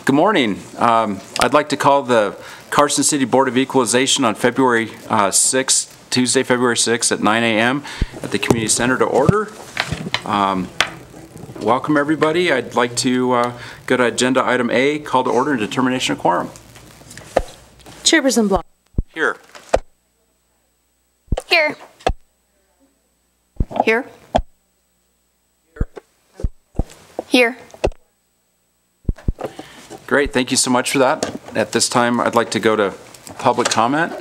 Good morning. I'd like to call the Carson City Board of Equalization on February 6th, Tuesday, February 6th at 9 a.m. at the Community Center to order. Welcome, everybody. I'd like to go to agenda item A, call to order and determination of quorum. Chairperson Block. Here. Here. Here. Here. Great, thank you so much for that. At this time, I'd like to go to public comment.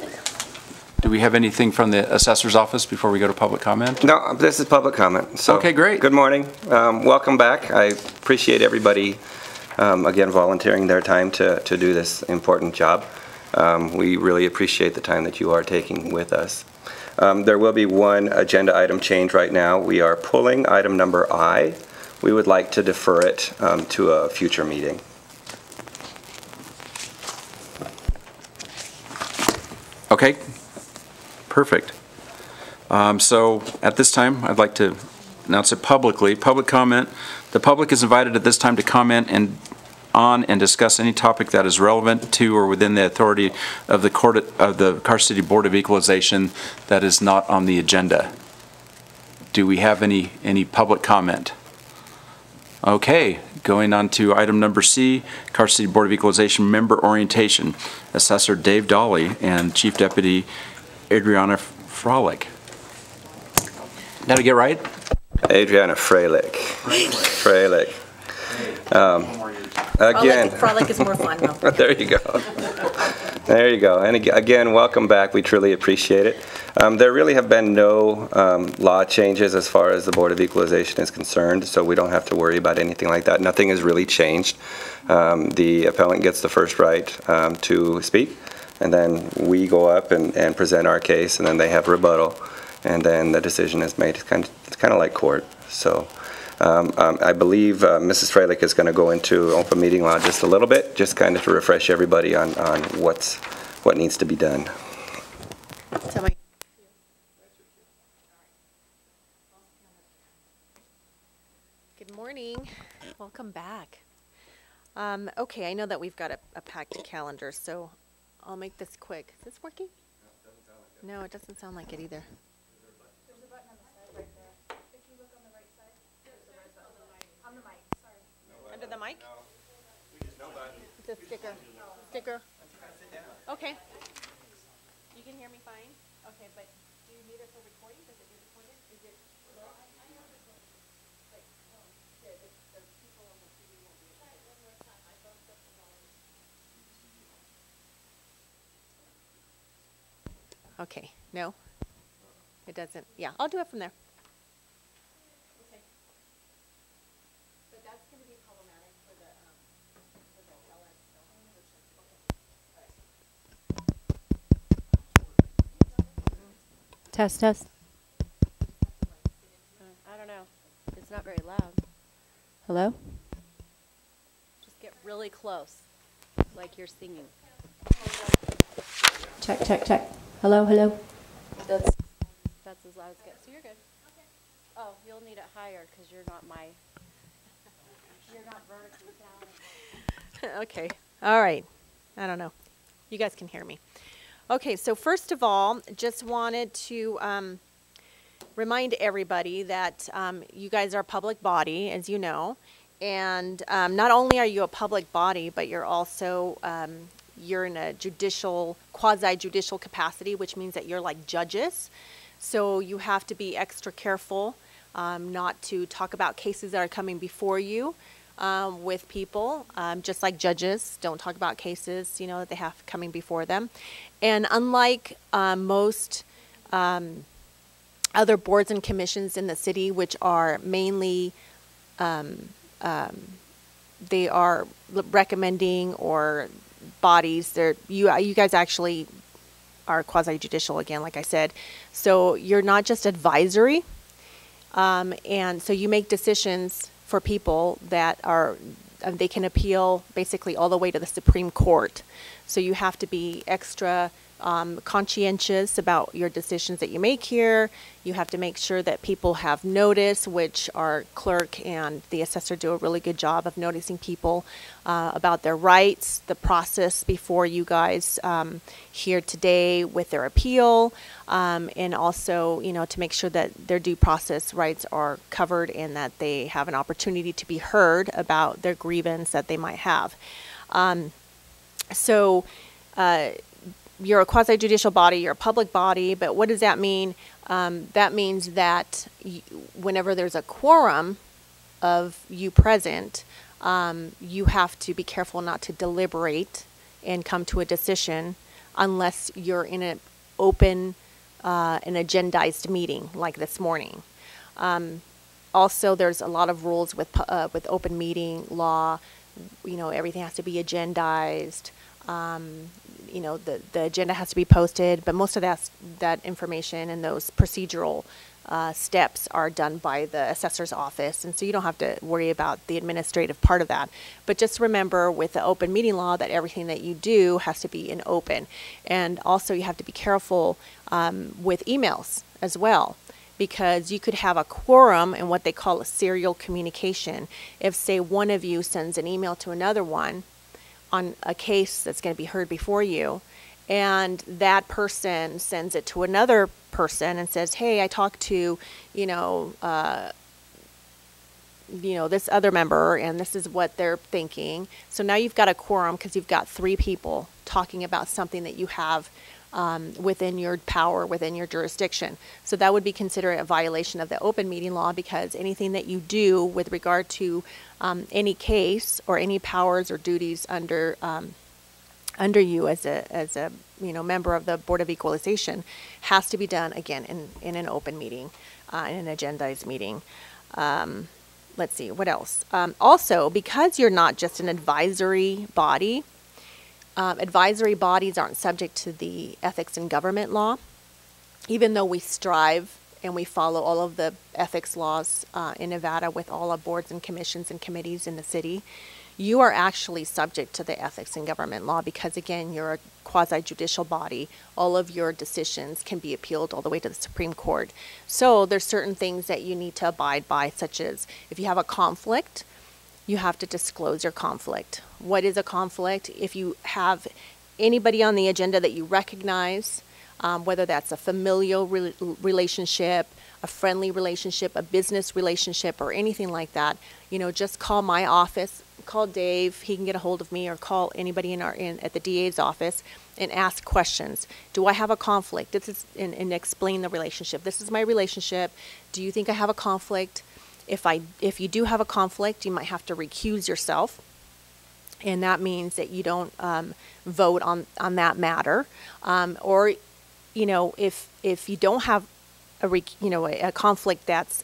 Do we have anything from the assessor's office before we go to public comment? No, this is public comment. So, okay, great. Good morning. Welcome back. I appreciate everybody, again, volunteering their time to do this important job. We really appreciate the time that you are taking with us. There will be one agenda item change right now. We are pulling item number I. We would like to defer it to a future meeting. Okay, perfect. So at this time, I'd like to announce it publicly. Public comment. The public is invited at this time to comment on and discuss any topic that is relevant to or within the authority of the Carson City Board of Equalization that is not on the agenda. Do we have any public comment? Okay, going on to item number C, Carson City Board of Equalization member orientation. Assessor Dave Dolly and Chief Deputy Adriana Frolick. Did I get right? Adriana Frolick. Frolick. Again. Frolic is more fun though. There you go. There you go. And again, welcome back. We truly appreciate it. There really have been no law changes as far as the Board of Equalization is concerned, so we don't have to worry about anything like that. Nothing has really changed. The appellant gets the first right to speak, and then we go up and present our case, and then they have rebuttal, and then the decision is made. It's kind of like court. So I believe Mrs. Frelick is going to go into open meeting law just a little bit, just kind of to refresh everybody on what needs to be done. Good morning. Welcome back. Okay, I know that we've got a packed calendar, so I'll make this quick. Is this working? No, it doesn't sound like it either. There's a button on the side right there. If you look on the right side, there's a red button on the mic. Sorry. Under the mic? No. No button. It's a sticker. Sticker. Okay. You can hear me fine? Okay, but do you need it for recording? Does it get recorded? Is it low? Okay, no, it doesn't. Yeah, I'll do it from there. Okay. But that's going to be problematic for the LS. Okay. Test, test. I don't know. It's not very loud. Hello? Just get really close, like you're singing. Check, check, check. Hello, hello. That's as loud as it gets. So you're good. Okay. Oh, you'll need it higher because you're not vertically down. Okay. All right. I don't know. You guys can hear me. Okay. So first of all, just wanted to remind everybody that you guys are a public body, as you know, and not only are you a public body, but you're also you're in a quasi-judicial capacity, which means that you're like judges. So you have to be extra careful not to talk about cases that are coming before you with people, just like judges don't talk about cases, that they have coming before them. And unlike most other boards and commissions in the city, which are mainly they are recommending or bodies, you guys actually are quasi-judicial again, like I said. So you're not just advisory, and so you make decisions for people that they can appeal basically all the way to the Supreme Court. So you have to be extra conscientious about your decisions that you make here. You have to make sure that people have notice, which our clerk and the assessor do a really good job of noticing people about their rights, the process before you guys here today with their appeal, and also, to make sure that their due process rights are covered and that they have an opportunity to be heard about their grievance that they might have. You're a quasi-judicial body, you're a public body, but what does that mean? That means that whenever there's a quorum of you present, you have to be careful not to deliberate and come to a decision unless you're in an open, an agendized meeting like this morning. Also, there's a lot of rules with open meeting law. Everything has to be agendized. The agenda has to be posted, but most of that information and those procedural steps are done by the assessor's office, and so you don't have to worry about the administrative part of that. But just remember with the open meeting law that everything that you do has to be in open. And also you have to be careful with emails as well, because you could have a quorum in what they call a serial communication. If, say, one of you sends an email to another one on a case that's going to be heard before you, and that person sends it to another person and says, hey, I talked to, this other member, and this is what they're thinking. So now you've got a quorum because you've got 3 people talking about something that you have within your power, within your jurisdiction. So that would be considered a violation of the open meeting law, because anything that you do with regard to any case or any powers or duties under you as a member of the Board of Equalization has to be done again in an open meeting, in an agendized meeting. Let's see, what else? Also, because you're not just an advisory body, advisory bodies aren't subject to the ethics and government law, even though we strive and we follow all of the ethics laws in Nevada with all our boards and commissions and committees in the city. You are actually subject to the ethics and government law because, again, you're a quasi-judicial body. All of your decisions can be appealed all the way to the Supreme Court. So there's certain things that you need to abide by, such as if you have a conflict, you have to disclose your conflict. What is a conflict? If you have anybody on the agenda that you recognize, whether that's a familial relationship, a friendly relationship, a business relationship, or anything like that, just call my office, call Dave, he can get a hold of me, or call anybody at the DA's office and ask questions. Do I have a conflict? And explain the relationship. This is my relationship. Do you think I have a conflict? If you do have a conflict, you might have to recuse yourself, and that means that you don't vote on that matter. Or if you don't have a conflict that's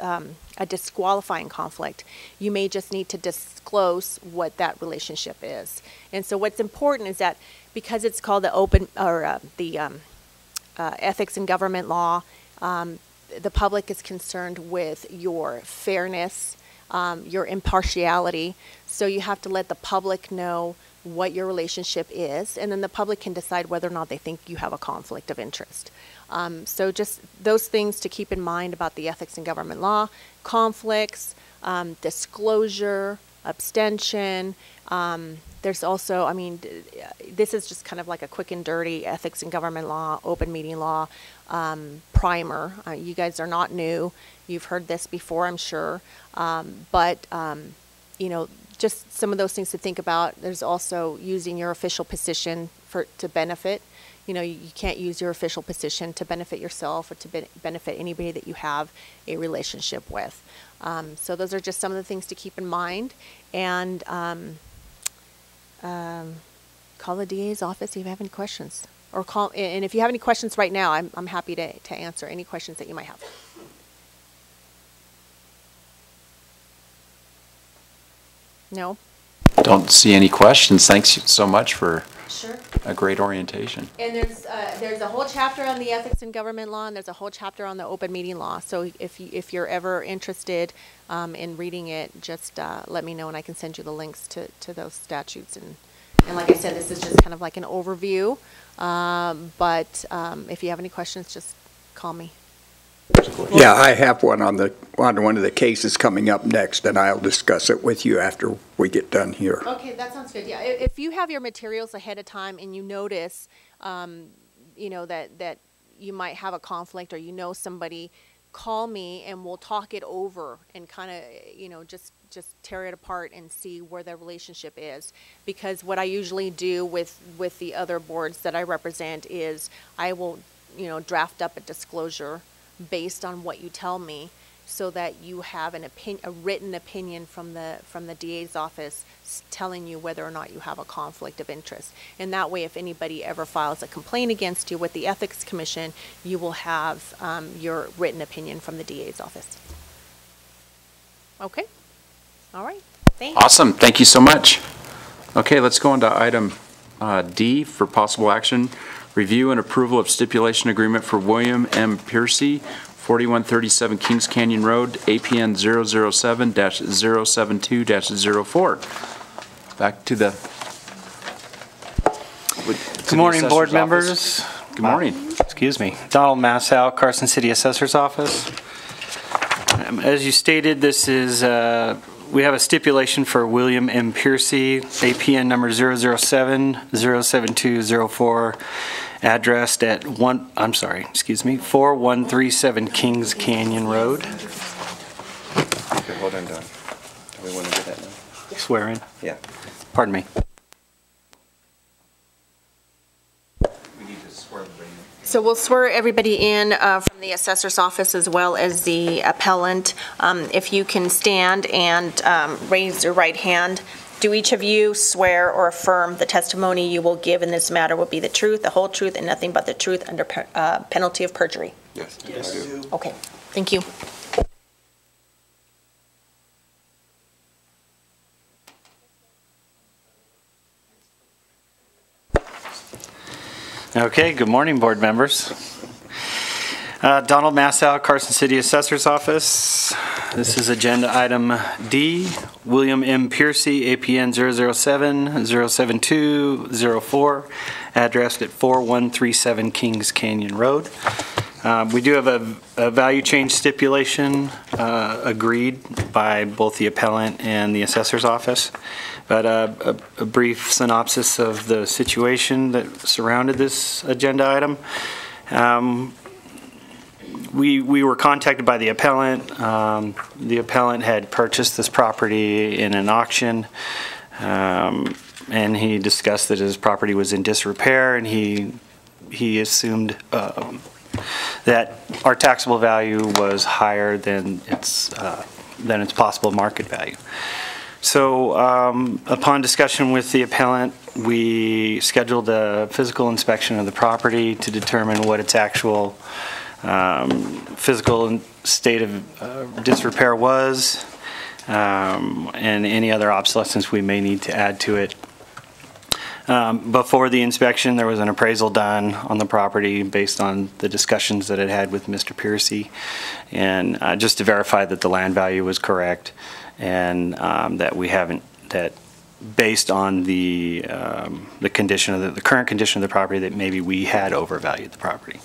a disqualifying conflict, you may just need to disclose what that relationship is. And so what's important is that because it's called the open or the ethics and government law, the public is concerned with your fairness, your impartiality. So you have to let the public know what your relationship is, and then the public can decide whether or not they think you have a conflict of interest. So just those things to keep in mind about the ethics and government law: conflicts, disclosure, abstention. There's also, this is just kind of like a quick and dirty ethics and government law, open meeting law primer. You guys are not new. You've heard this before, I'm sure. But just some of those things to think about. There's also using your official position to benefit. You can't use your official position to benefit yourself or to benefit anybody that you have a relationship with. So those are just some of the things to keep in mind. And call the DA's office if you have any questions. Or call, and if you have any questions right now, I'm happy to answer any questions that you might have. No? Don't see any questions. Thanks so much for Sure. a great orientation. And there's a whole chapter on the ethics and government law, and there's a whole chapter on the open meeting law. So if you're ever interested in reading it, just let me know, and I can send you the links to those statutes and And like I said, this is just kind of like an overview, but if you have any questions, just call me. Yeah, I have one on one of the cases coming up next, and I'll discuss it with you after we get done here. Okay, that sounds good. Yeah, if you have your materials ahead of time and you notice, you know, that you might have a conflict or you know somebody, call me and we'll talk it over and kind of, you know, just tear it apart and see where the relationship is. Because what I usually do with the other boards that I represent is I will, you know, draft up a disclosure based on what you tell me, so that you have a written opinion from the DA's office telling you whether or not you have a conflict of interest. And that way, if anybody ever files a complaint against you with the Ethics Commission, you will have your written opinion from the DA's office. Okay? All right. Thanks. Awesome. Thank you so much. Okay, let's go on to item D for possible action. Review and approval of stipulation agreement for William M. Piercy, 4137 Kings Canyon Road, APN 007-072-04. Back to the... Good morning, board members. Good morning. Excuse me. Donald Massow, Carson City Assessor's Office. As you stated, this is, we have a stipulation for William M. Piercy, APN number 007-072-04, addressed at 4137 Kings Canyon Road. Okay, hold on, Don. Do we want to do that now? Swear in? Yeah. Pardon me. So we'll swear everybody in from the assessor's office as well as the appellant. If you can stand and raise your right hand. Do each of you swear or affirm the testimony you will give in this matter will be the truth, the whole truth, and nothing but the truth under penalty of perjury? Yes. Yes. I do. Okay, thank you. Okay, good morning, board members. Donald Massow, Carson City Assessor's Office. This is agenda item D, William M. Piercy, APN 007-072-04, addressed at 4137 Kings Canyon Road. We do have a value change stipulation agreed by both the appellant and the assessor's office. But a brief synopsis of the situation that surrounded this agenda item. We were contacted by the appellant. The appellant had purchased this property in an auction, and he discussed that his property was in disrepair, and he assumed that our taxable value was higher than its possible market value. So upon discussion with the appellant, we scheduled a physical inspection of the property to determine what its actual physical state of disrepair was, and any other obsolescence we may need to add to it. Before the inspection, there was an appraisal done on the property based on the discussions that it had with Mr. Piercy, and just to verify that the land value was correct, and that based on the condition of the current condition of the property, that maybe we had overvalued the property.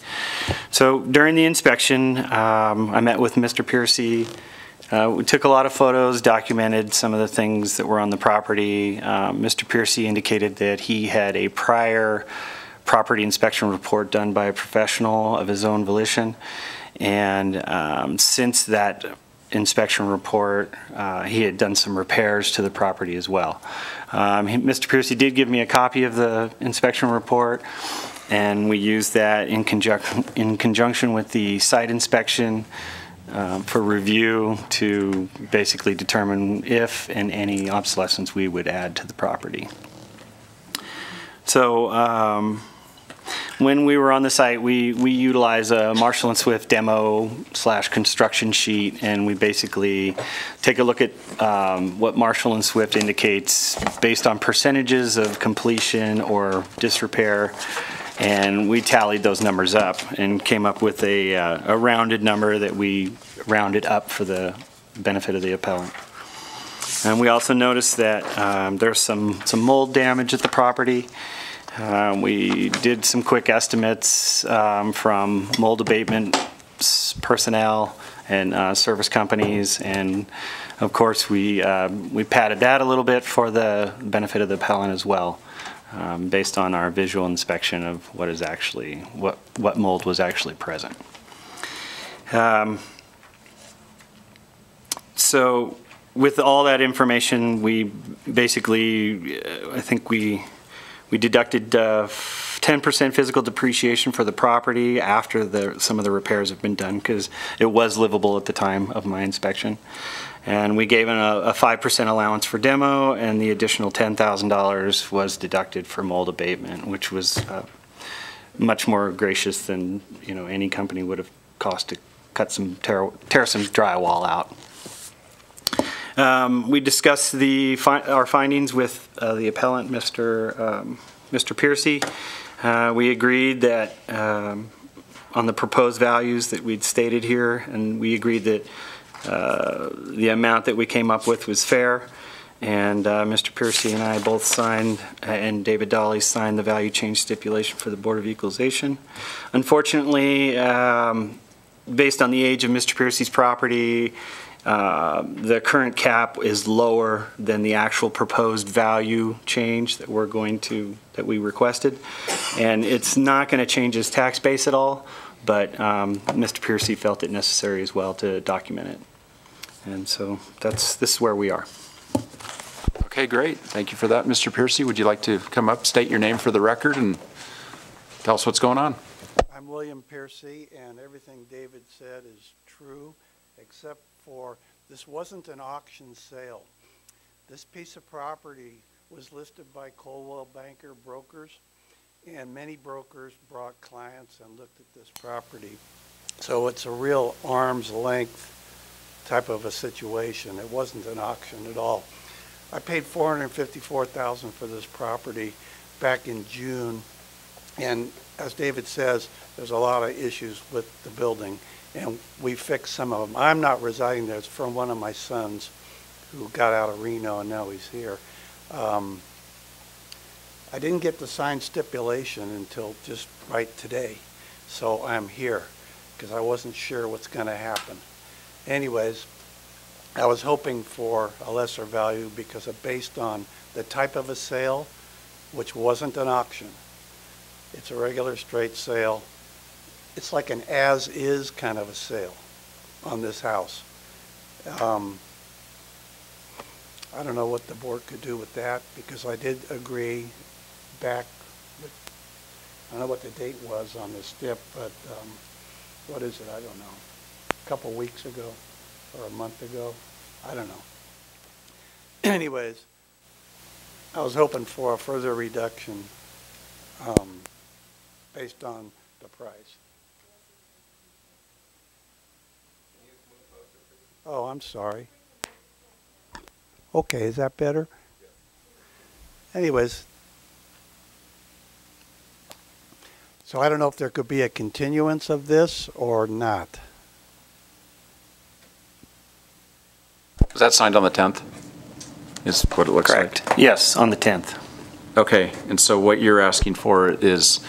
So during the inspection, I met with Mr. Piercy. We took a lot of photos, documented some of the things that were on the property. Mr. Piercy indicated that he had a prior property inspection report done by a professional of his own volition, and since that inspection report, he had done some repairs to the property as well. Mr. Piercy did give me a copy of the inspection report, and we used that in conjunction with the site inspection for review to basically determine if and any obsolescence we would add to the property. So when we were on the site, we utilize a Marshall & Swift demo/construction sheet, and we basically take a look at what Marshall & Swift indicates based on percentages of completion or disrepair, and we tallied those numbers up and came up with a rounded number that we rounded up for the benefit of the appellant. And we also noticed that there's some mold damage at the property. We did some quick estimates from mold abatement personnel and service companies, and of course we padded that a little bit for the benefit of the appellant as well, based on our visual inspection of what mold was actually present. So with all that information, we basically, I think we deducted 10% physical depreciation for the property after some of the repairs have been done, because it was livable at the time of my inspection. And we gave it a 5% allowance for demo, and the additional $10,000 was deducted for mold abatement, which was much more gracious than any company would have cost to cut tear some drywall out. We discussed our findings with the appellant, Mr. Piercy. We agreed that on the proposed values that we'd stated here, and we agreed that the amount that we came up with was fair. And Mr. Piercy and I both signed, and David Dolly signed the value change stipulation for the Board of Equalization. Unfortunately, based on the age of Mr. Piercy's property, the current cap is lower than the actual proposed value change that we requested, and it's not going to change his tax base at all, but Mr. Piercy felt it necessary as well to document it, and so this is where we are. Okay, great. Thank you for that, Mr. Piercy. Would you like to come up, state your name for the record, and tell us what's going on? I'm William Piercy, and everything David said is true, except for this wasn't an auction sale. This piece of property was listed by Coldwell Banker brokers, and many brokers brought clients and looked at this property. So it's a real arm's length type of a situation. It wasn't an auction at all. I paid $454,000 for this property back in June, and as David says, there's a lot of issues with the building, and we fixed some of them. I'm not residing there. It's from one of my sons who got out of Reno, and now he's here. I didn't get the signed stipulation until just right today, so I'm here because I wasn't sure what's going to happen. Anyways, I was hoping for a lesser value because based on the type of a sale, which wasn't an auction. It's a regular straight sale. It's like an as-is kind of a sale on this house. I don't know what the board could do with that, because I did agree back with, I don't know what the date was on the stip, but what is it? I don't know. A couple weeks ago or a month ago. I don't know. Anyways, I was hoping for a further reduction based on the price. Oh, I'm sorry. Okay, is that better? Anyways, so I don't know if there could be a continuance of this or not. Was that signed on the 10th? Is what it looks Correct. like? Yes, on the 10th. Okay, and so what you're asking for is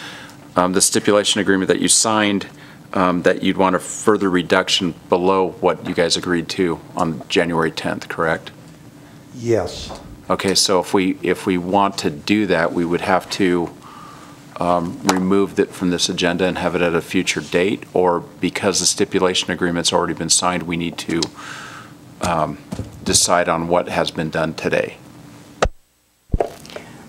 the stipulation agreement that you signed, that you'd want a further reduction below what you guys agreed to on January 10th, correct? Yes. Okay, so if we want to do that, we would have to remove it from this agenda and have it at a future date, or because the stipulation agreement's already been signed, we need to decide on what has been done today.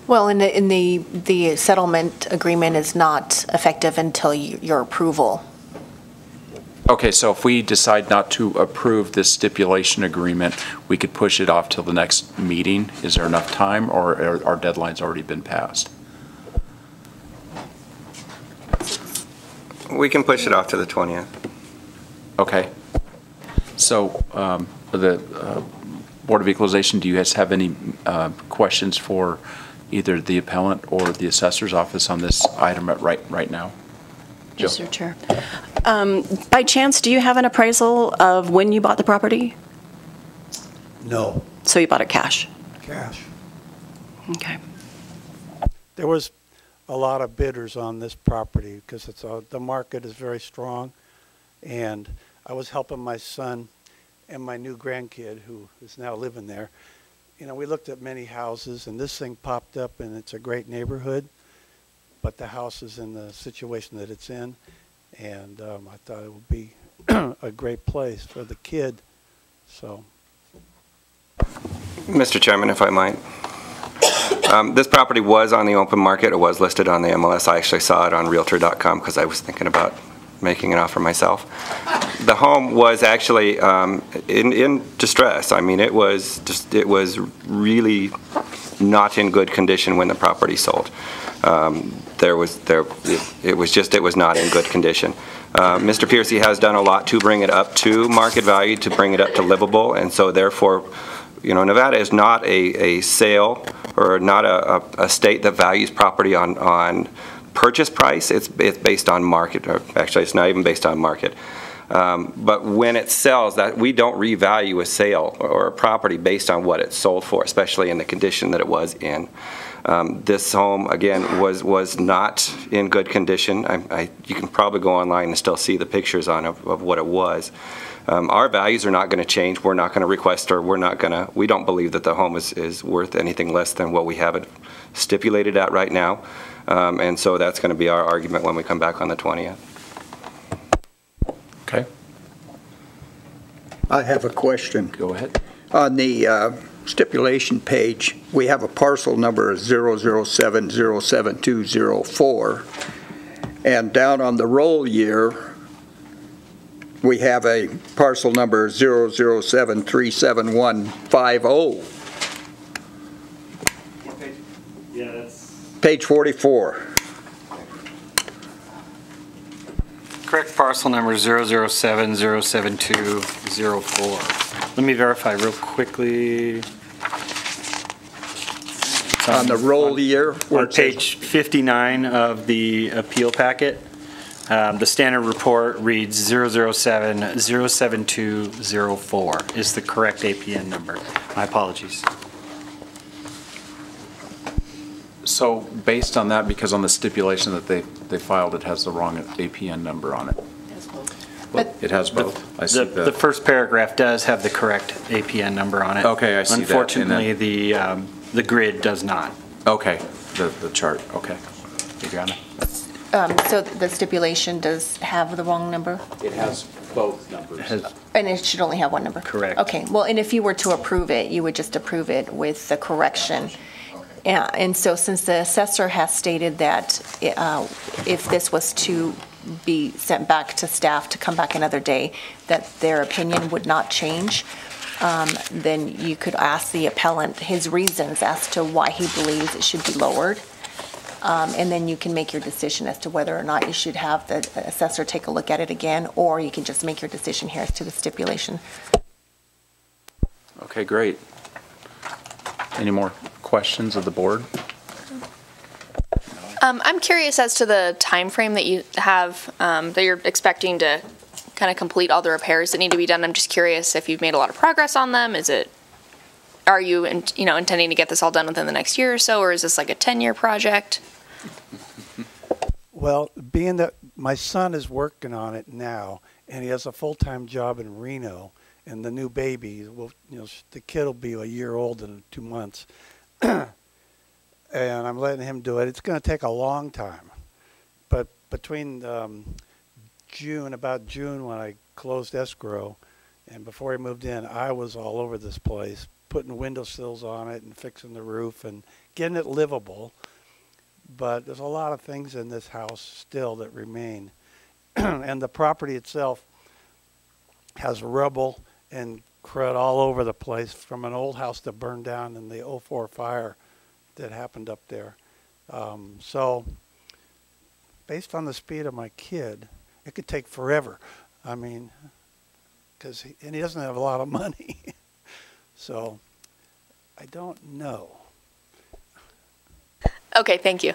Well, in the settlement agreement is not effective until your approval. Okay, so if we decide not to approve this stipulation agreement, we could push it off till the next meeting. Is there enough time, or are our deadline's already been passed? We can push it off to the 20th. Okay. So the Board of Equalization, do you guys have any questions for either the appellant or the assessor's office on this item right now? Jill? Mr. Chair. By chance, do you have an appraisal of when you bought the property? No. So you bought it cash? Cash. Okay. There was a lot of bidders on this property because the market is very strong, and I was helping my son and my new grandkid who is now living there. You know, we looked at many houses, and this thing popped up, and it's a great neighborhood, but the house is in the situation that it's in, and I thought it would be a great place for the kid. So, Mr. Chairman, if I might. This property was on the open market. It was listed on the MLS. I actually saw it on Realtor.com because I was thinking about making an offer myself. The home was actually in distress. I mean, it was really not in good condition when the property sold. It was not in good condition. Mr. Piercy has done a lot to bring it up to market value, to bring it up to livable, and so therefore, you know, Nevada is not a sale or not a state that values property on purchase price. It's based on market. Or actually, it's not even based on market. But when it sells, that we don't revalue a sale or a property based on what it's sold for, especially in the condition that it was in. This home, again, was not in good condition. You can probably go online and still see the pictures of what it was. Our values are not going to change. We're not going to request, or we don't believe that the home is worth anything less than what we have it stipulated at right now. And so that's going to be our argument when we come back on the 20th. Okay. I have a question. Go ahead. On the stipulation page, we have a parcel number 007-07204, and down on the roll year, we have a parcel number 007-37150. Yeah, that's Page 44. correct. Parcel number 007-07204. Let me verify real quickly. It's On the roll year, where on it says- page 59 of the appeal packet, the standard report reads 007-07204 is the correct APN number. My apologies. So based on that, because on the stipulation that they filed, it has the wrong APN number on it. It has both. I see The that. first paragraph does have the correct APN number on it. Okay, I see that. Unfortunately, the grid does not. Okay, the chart, okay. Adriana? So the stipulation does have the wrong number? It has both numbers. And it should only have one number? Correct. Okay, well, and if you were to approve it, you would just approve it with the correction. Yeah, and so since the assessor has stated that if this was to be sent back to staff to come back another day, that their opinion would not change, then you could ask the appellant his reasons as to why he believes it should be lowered. And then you can make your decision as to whether or not you should have the assessor take a look at it again, or you can just make your decision here as to the stipulation. Okay, great. Any more questions of the board? I'm curious as to the time frame that you have, that you're expecting to kind of complete all the repairs that need to be done. I'm just curious if you've made a lot of progress on them. Are you intending to get this all done within the next year or so, or is this like a 10-year project? Well, being that my son is working on it now, and he has a full-time job in Reno, and the new baby, the kid will be a year old in 2 months, and I'm letting him do it. It's going to take a long time, but between about June when I closed escrow, and before he moved in, I was all over this place, putting windowsills on it and fixing the roof and getting it livable. But there's a lot of things in this house still that remain. And the property itself has rubble and crud all over the place from an old house that burned down in the '04 fire that happened up there. So based on the speed of my kid, it could take forever. I mean, and he doesn't have a lot of money. So I don't know. Okay, thank you.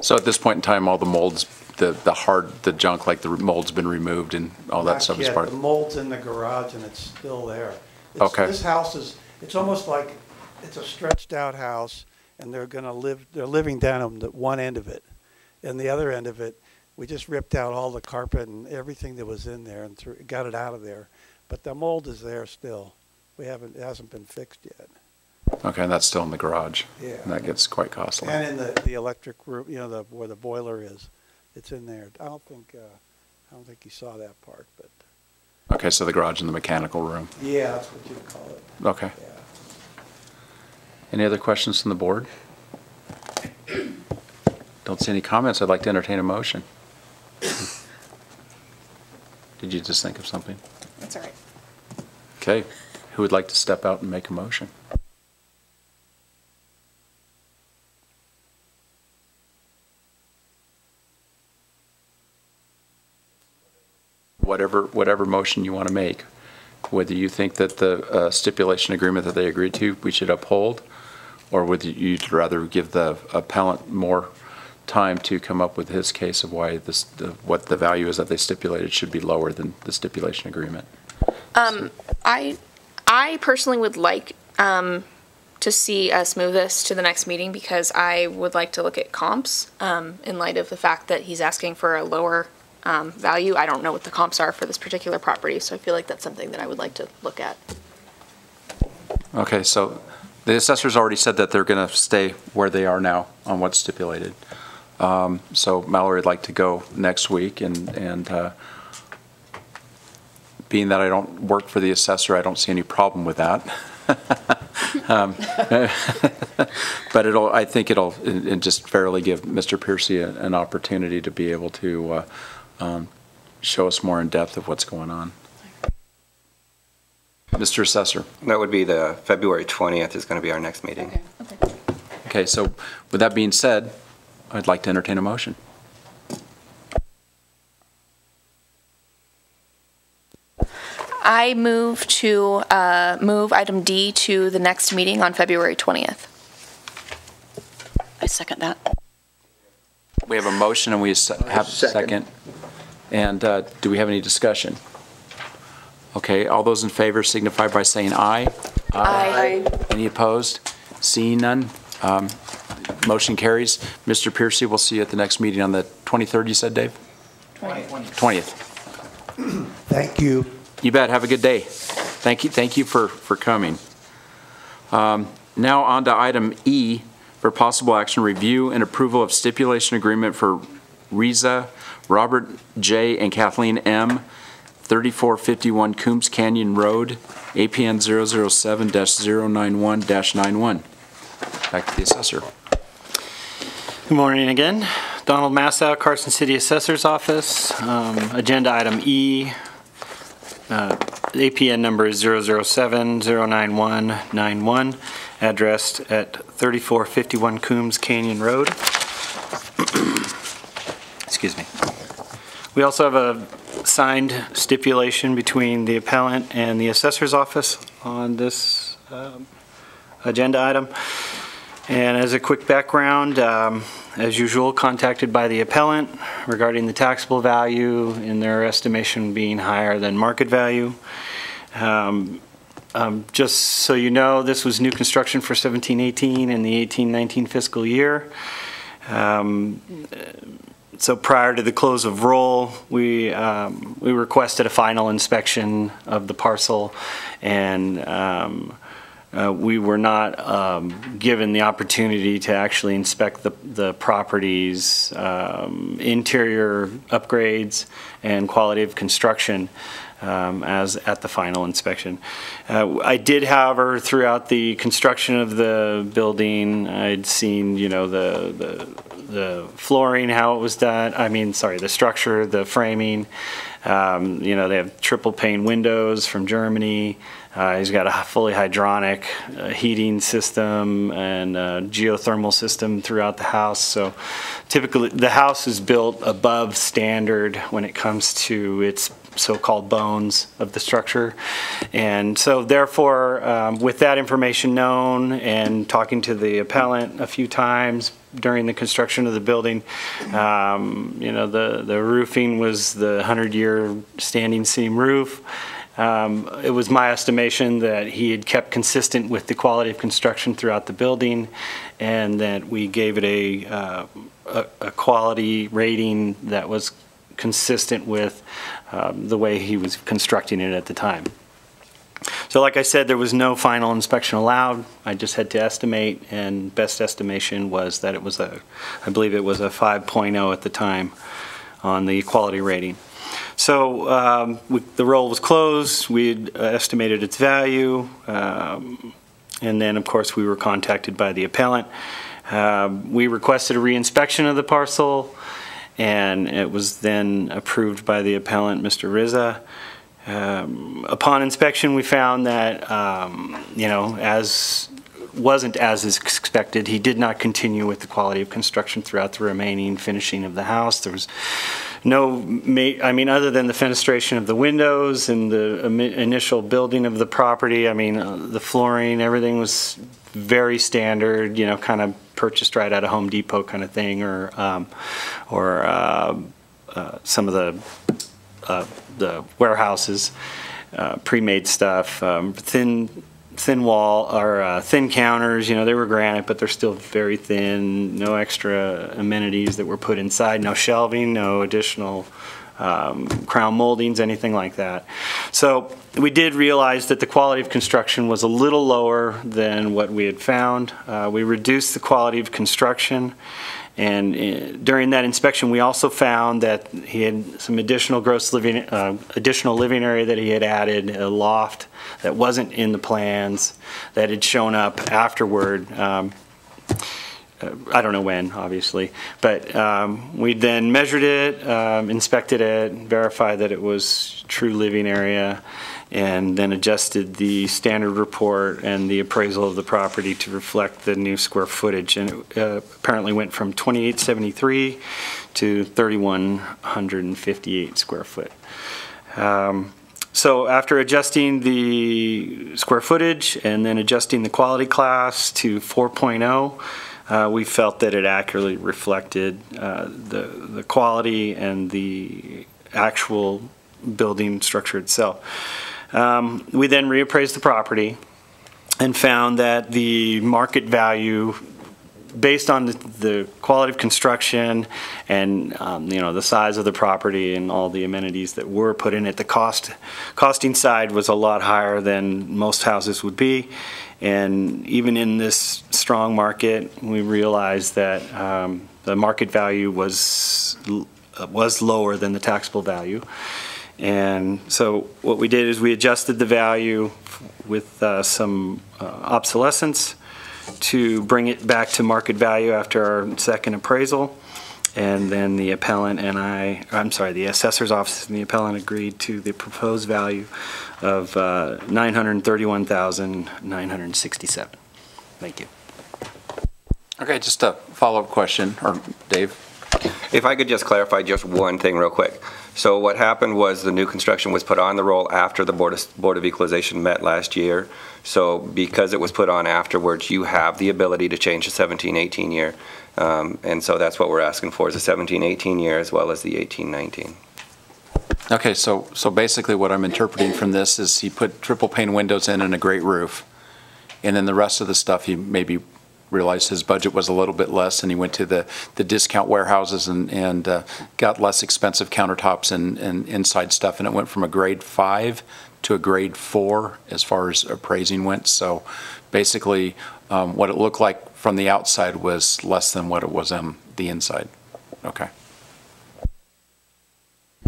So at this point in time, all the molds, the junk, like the mold's been removed and all that Not stuff is yet. part The of it? mold's in the garage and it's still there. Okay. This house is, it's almost like, it's a stretched out house, and they're living down on the one end of it. And the other end of it, we just ripped out all the carpet and everything that was in there and got it out of there. But the mold is there still. It hasn't been fixed yet. Okay, and that's still in the garage. Yeah. And that gets quite costly. And in the electric room, where the boiler is, it's in there. I don't think you saw that part, but. Okay, so the garage and the mechanical room. Yeah, that's what you'd call it. Okay. Yeah. Any other questions from the board? Don't see any comments. I'd like to entertain a motion. Did you just think of something? That's all right. Okay. Who would like to step out and make a motion? Whatever motion you want to make, whether you think that the stipulation agreement that they agreed to, we should uphold, or would you'd rather give the appellant more time to come up with his case of why what the value is that they stipulated should be lower than the stipulation agreement? I personally would like to see us move this to the next meeting because I would like to look at comps in light of the fact that he's asking for a lower value. I don't know what the comps are for this particular property, so I feel like that's something that I would like to look at. Okay, so the assessors already said that they're going to stay where they are now on what's stipulated. So Mallory would like to go next week, and being that I don't work for the assessor, I don't see any problem with that. But I think it'll just fairly give Mr. Piercy an opportunity to be able to show us more in depth of what's going on. Mr. Assessor. That would be the February 20th is going to be our next meeting. Okay. Okay, so with that being said, I'd like to entertain a motion. I move to move item D to the next meeting on February 20th. I second that. We have a motion and we have a second. And do we have any discussion? Okay, all those in favor signify by saying aye. Aye. Any opposed? Seeing none, motion carries. Mr. Piercy, we'll see you at the next meeting on the 23rd, you said, Dave? 20th. Thank you. You bet. Have a good day. Thank you for coming. Now on to item E for possible action, review and approval of stipulation agreement for Riza, Robert J. and Kathleen M., 3451 Coombs Canyon Road, APN 007-091-91. Back to the assessor. Good morning again. Donald Massow, Carson City Assessor's Office. Agenda item E. APN number is 007-091-91, addressed at 3451 Coombs Canyon Road. Excuse me. We also have a signed stipulation between the appellant and the assessor's office on this agenda item. And as a quick background, as usual, contacted by the appellant regarding the taxable value in their estimation being higher than market value. Just so you know, this was new construction for 17-18 in the 18-19 fiscal year. So prior to the close of roll, we requested a final inspection of the parcel, and we were not given the opportunity to actually inspect the property's interior upgrades and quality of construction as at the final inspection. I did, however, throughout the construction of the building, I'd seen, the flooring, how it was done. The structure, the framing. They have triple pane windows from Germany. He's got a fully hydronic heating system and geothermal system throughout the house. So typically the house is built above standard when it comes to its so-called bones of the structure. And so therefore, with that information known and talking to the appellant a few times during the construction of the building, the roofing was the 100-year standing seam roof. It was my estimation that he had kept consistent with the quality of construction throughout the building, and that we gave it a quality rating that was consistent with the way he was constructing it at the time. So like I said, there was no final inspection allowed. I just had to estimate, and best estimation was that it was I believe it was a 5.0 at the time on the quality rating. So the roll was closed. We had estimated its value, and then of course we were contacted by the appellant. We requested a reinspection of the parcel, and it was then approved by the appellant, Mr. Rizza. Upon inspection, we found that, wasn't as is expected. He did not continue with the quality of construction throughout the remaining finishing of the house. There was no, other than the fenestration of the windows and the initial building of the property, the flooring, everything was very standard, kind of purchased right out of Home Depot kind of thing, or some of the warehouses, pre-made stuff, thin wall or thin counters. They were granite, but they're still very thin. No extra amenities that were put inside. No shelving. No additional crown moldings, anything like that. So we did realize that the quality of construction was a little lower than what we had found. We reduced the quality of construction. And during that inspection, we also found that he had some additional additional living area that he had added, a loft that wasn't in the plans, that had shown up afterward. I don't know when, obviously, but we then measured it, inspected it, verified that it was true living area, and then adjusted the standard report and the appraisal of the property to reflect the new square footage. And it apparently went from 2,873 to 3,158 square foot. So after adjusting the square footage and then adjusting the quality class to 4.0, we felt that it accurately reflected the quality and the actual building structure itself. We then reappraised the property and found that the market value, based on the quality of construction and the size of the property and all the amenities that were put in it, the costing side was a lot higher than most houses would be. And even in this strong market, we realized that the market value was lower than the taxable value. And so what we did is we adjusted the value with some obsolescence to bring it back to market value after our second appraisal. And then the appellant and the assessor's office and the appellant agreed to the proposed value of $931,967. Thank you. Okay, just a follow-up question, or Dave? If I could just clarify just one thing real quick. So what happened was the new construction was put on the roll after the Board of Equalization met last year. So because it was put on afterwards, you have the ability to change the 17-18 year. And so that's what we're asking for, is the 17-18 year as well as the 18-19. Okay, so basically what I'm interpreting from this is he put triple pane windows in and a great roof. And then the rest of the stuff he maybe realized his budget was a little bit less, and he went to the discount warehouses and got less expensive countertops and inside stuff, and it went from a grade 5 to a grade 4 as far as appraising went. So basically what it looked like from the outside was less than what it was on the inside. Okay.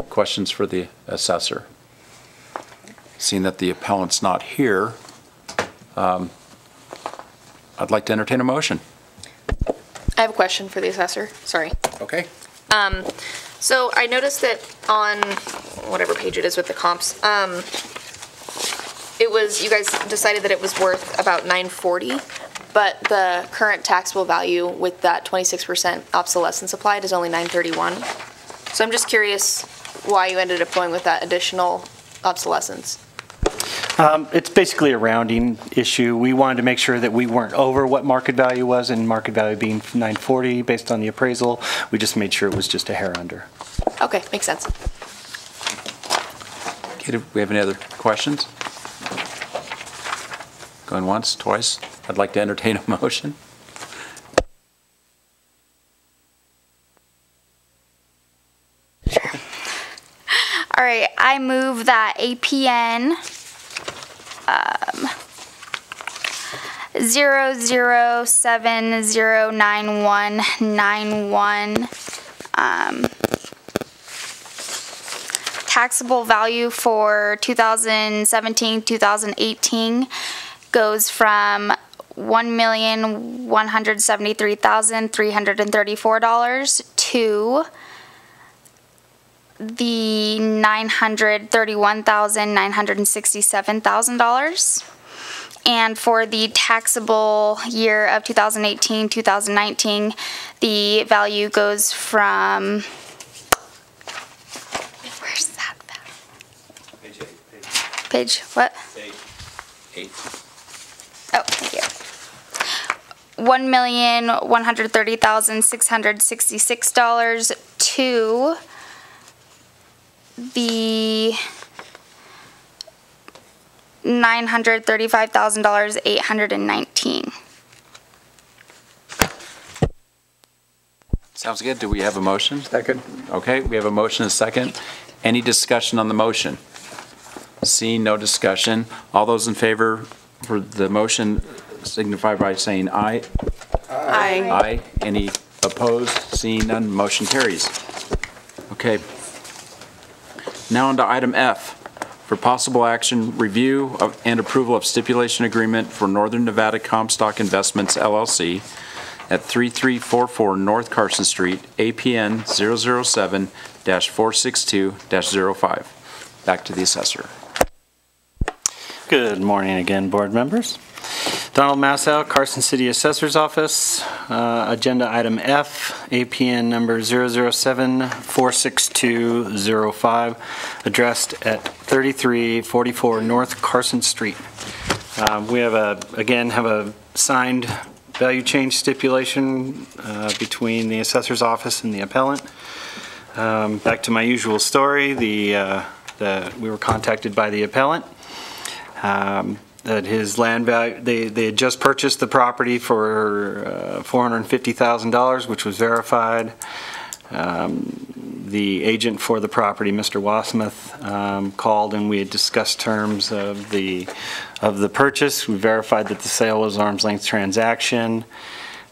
Questions for the assessor? Seeing that the appellant's not here, I'd like to entertain a motion. I have a question for the assessor. Sorry. Okay. So I noticed that on whatever page it is with the comps, you guys decided that it was worth about $940, but the current taxable value with that 26% obsolescence applied is only $931. So I'm just curious why you ended up going with that additional obsolescence. It's basically a rounding issue. We wanted to make sure that we weren't over what market value was, and market value being $940 based on the appraisal. We just made sure it was just a hair under. Okay, makes sense. Okay, do we have any other questions? Going once, twice? I'd like to entertain a motion. All right, I move that APN 00709191 taxable value for 2017-2018 goes from $1,173,334 to the $931,967,000. And for the taxable year of 2018-2019, the value goes from, where's that? Page 8. Page what? 8. Oh, thank you. $1,130,666 to the $935,819. Sounds good. Do we have a motion? Second. Okay, we have a motion and a second. Any discussion on the motion? Seeing no discussion, all those in favor for the motion signify by saying aye. Aye. Aye. Any opposed? Seeing none, motion carries. Okay. Now on to item F. For possible action, review and approval of stipulation agreement for Northern Nevada Comstock Investments LLC at 3344 North Carson Street, APN 007-462-05. Back to the assessor. Good morning again, board members. Donald Massow, Carson City Assessor's Office. Agenda item F, APN number 007-462-05, addressed at 3344 North Carson Street. We have a signed value change stipulation between the Assessor's Office and the appellant. Back to my usual story, we were contacted by the appellant. That his land value, they had just purchased the property for $450,000, which was verified. The agent for the property, Mr. Wasmuth, called and we had discussed terms of the purchase. We verified that the sale was an arm's length transaction.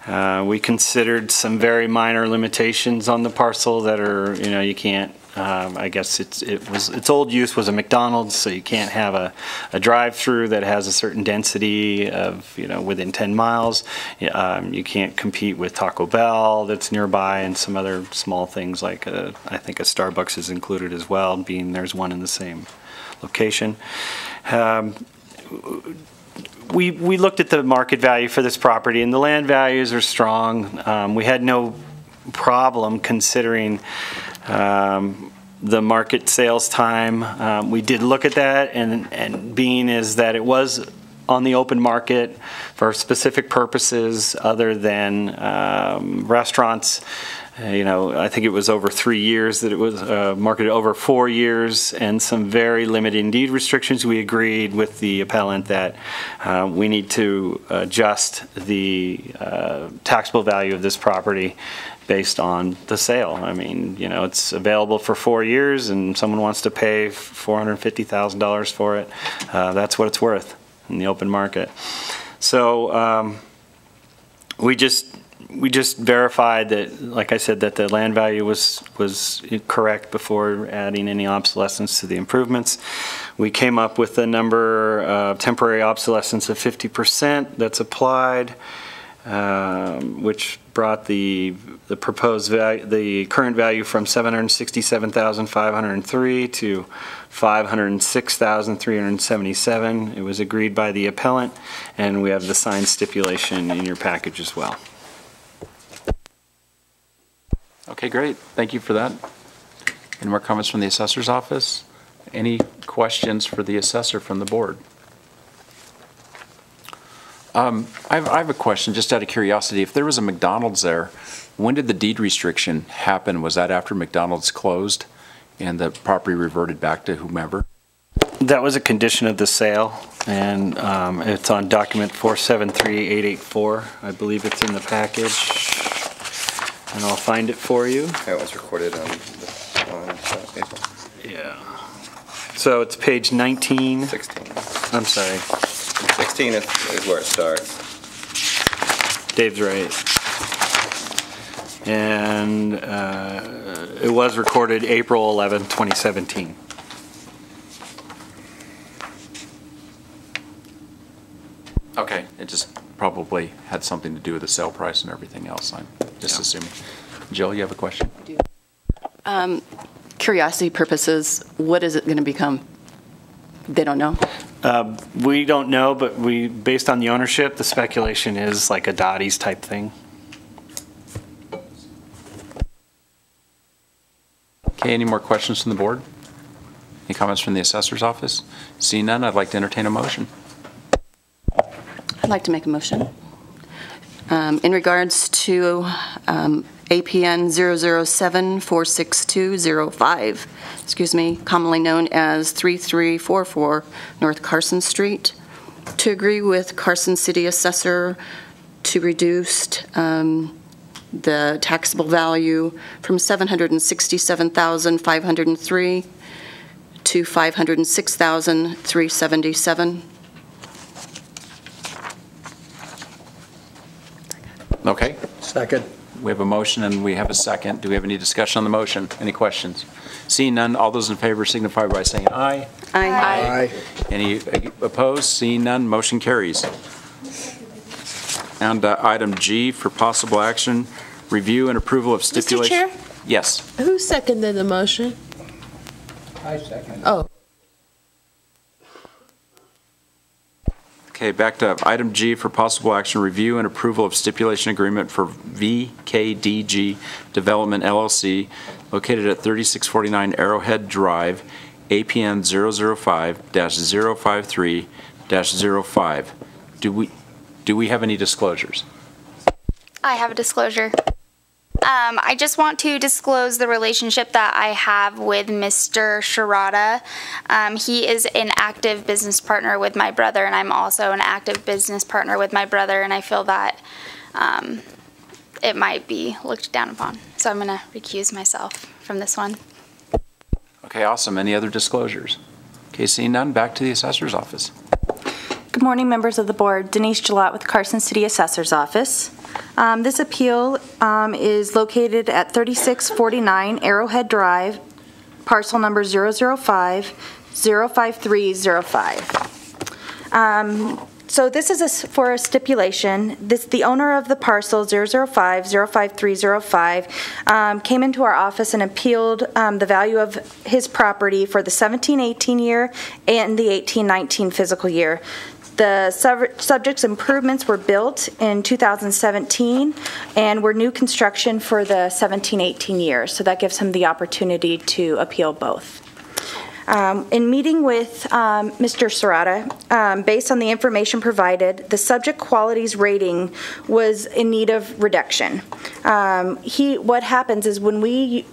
We considered some very minor limitations on the parcel that are, you can't. I guess its old use was a McDonald's, so you can't have a drive-through that has a certain density of within 10 miles. You can't compete with Taco Bell that's nearby, and some other small things like I think a Starbucks is included as well, being there's one in the same location. We looked at the market value for this property, and the land values are strong. We had no problem considering the market sales time. We did look at that, and being is that it was on the open market for specific purposes other than restaurants. I think it was over 3 years that it was marketed, over 4 years, and some very limited deed restrictions. We agreed with the appellant that we need to adjust the taxable value of this property based on the sale. I mean, it's available for 4 years and someone wants to pay $450,000 for it. That's what it's worth in the open market. So we just verified that, like I said, that the land value was correct before adding any obsolescence to the improvements. We came up with a number of temporary obsolescence of 50% that's applied, which brought the proposed value, the current value from $767,503 to $506,377. It was agreed by the appellant, and we have the signed stipulation in your package as well. Okay, great. Thank you for that. Any more comments from the assessor's office? Any questions for the assessor from the board? I have a question just out of curiosity. If there was a McDonald's there, when did the deed restriction happen? Was that after McDonald's closed and the property reverted back to whomever? That was a condition of the sale, and it's on document 473884. I believe it's in the package, and I'll find it for you. It was recorded on April. Yeah. So it's page 19. 16. I'm sorry. 16 is where it starts. Dave's right. And it was recorded April 11, 2017. Okay, it just probably had something to do with the sale price and everything else, I'm just assuming. Jill, you have a question? Curiosity purposes, what is it going to become? They don't know? We don't know, but based on the ownership, the speculation is like a Dottie's type thing. Okay, any more questions from the board? Any comments from the assessor's office? Seeing none, I'd like to entertain a motion. I'd like to make a motion. In regards to APN 007-46205, excuse me, commonly known as 3344 North Carson Street, to agree with Carson City Assessor to reduce the taxable value from $767,503 to $506,377. Okay. Second. We have a motion and we have a second. Do we have any discussion on the motion? Any questions? Seeing none, all those in favor signify by saying aye. Aye. Any opposed? Seeing none, motion carries. And item G for possible action, review and approval of stipulation. Chair? Yes. Who seconded the motion? I second. Oh. Okay, back to item G for possible action, review and approval of stipulation agreement for VKDG Development LLC located at 3649 Arrowhead Drive, APN 005-053-05. Do we have any disclosures? I have a disclosure. I just want to disclose the relationship that I have with Mr. Sharada. He is an active business partner with my brother, and I'm also an active business partner with my brother, and I feel that it might be looked down upon. So I'm going to recuse myself from this one. Okay, awesome. Any other disclosures? Okay, seeing none, back to the assessor's office. Good morning, members of the board. Denise Gillott with Carson City Assessor's Office. This appeal is located at 3649 Arrowhead Drive, parcel number 005-05305. So this is for a stipulation. The owner of the parcel 005-05305 came into our office and appealed the value of his property for the 17-18 year and the 18-19 fiscal year. The subject's improvements were built in 2017 and were new construction for the 17-18 years, so that gives him the opportunity to appeal both. In meeting with Mr. Serrata, based on the information provided, the subject qualities rating was in need of reduction. What happens is when we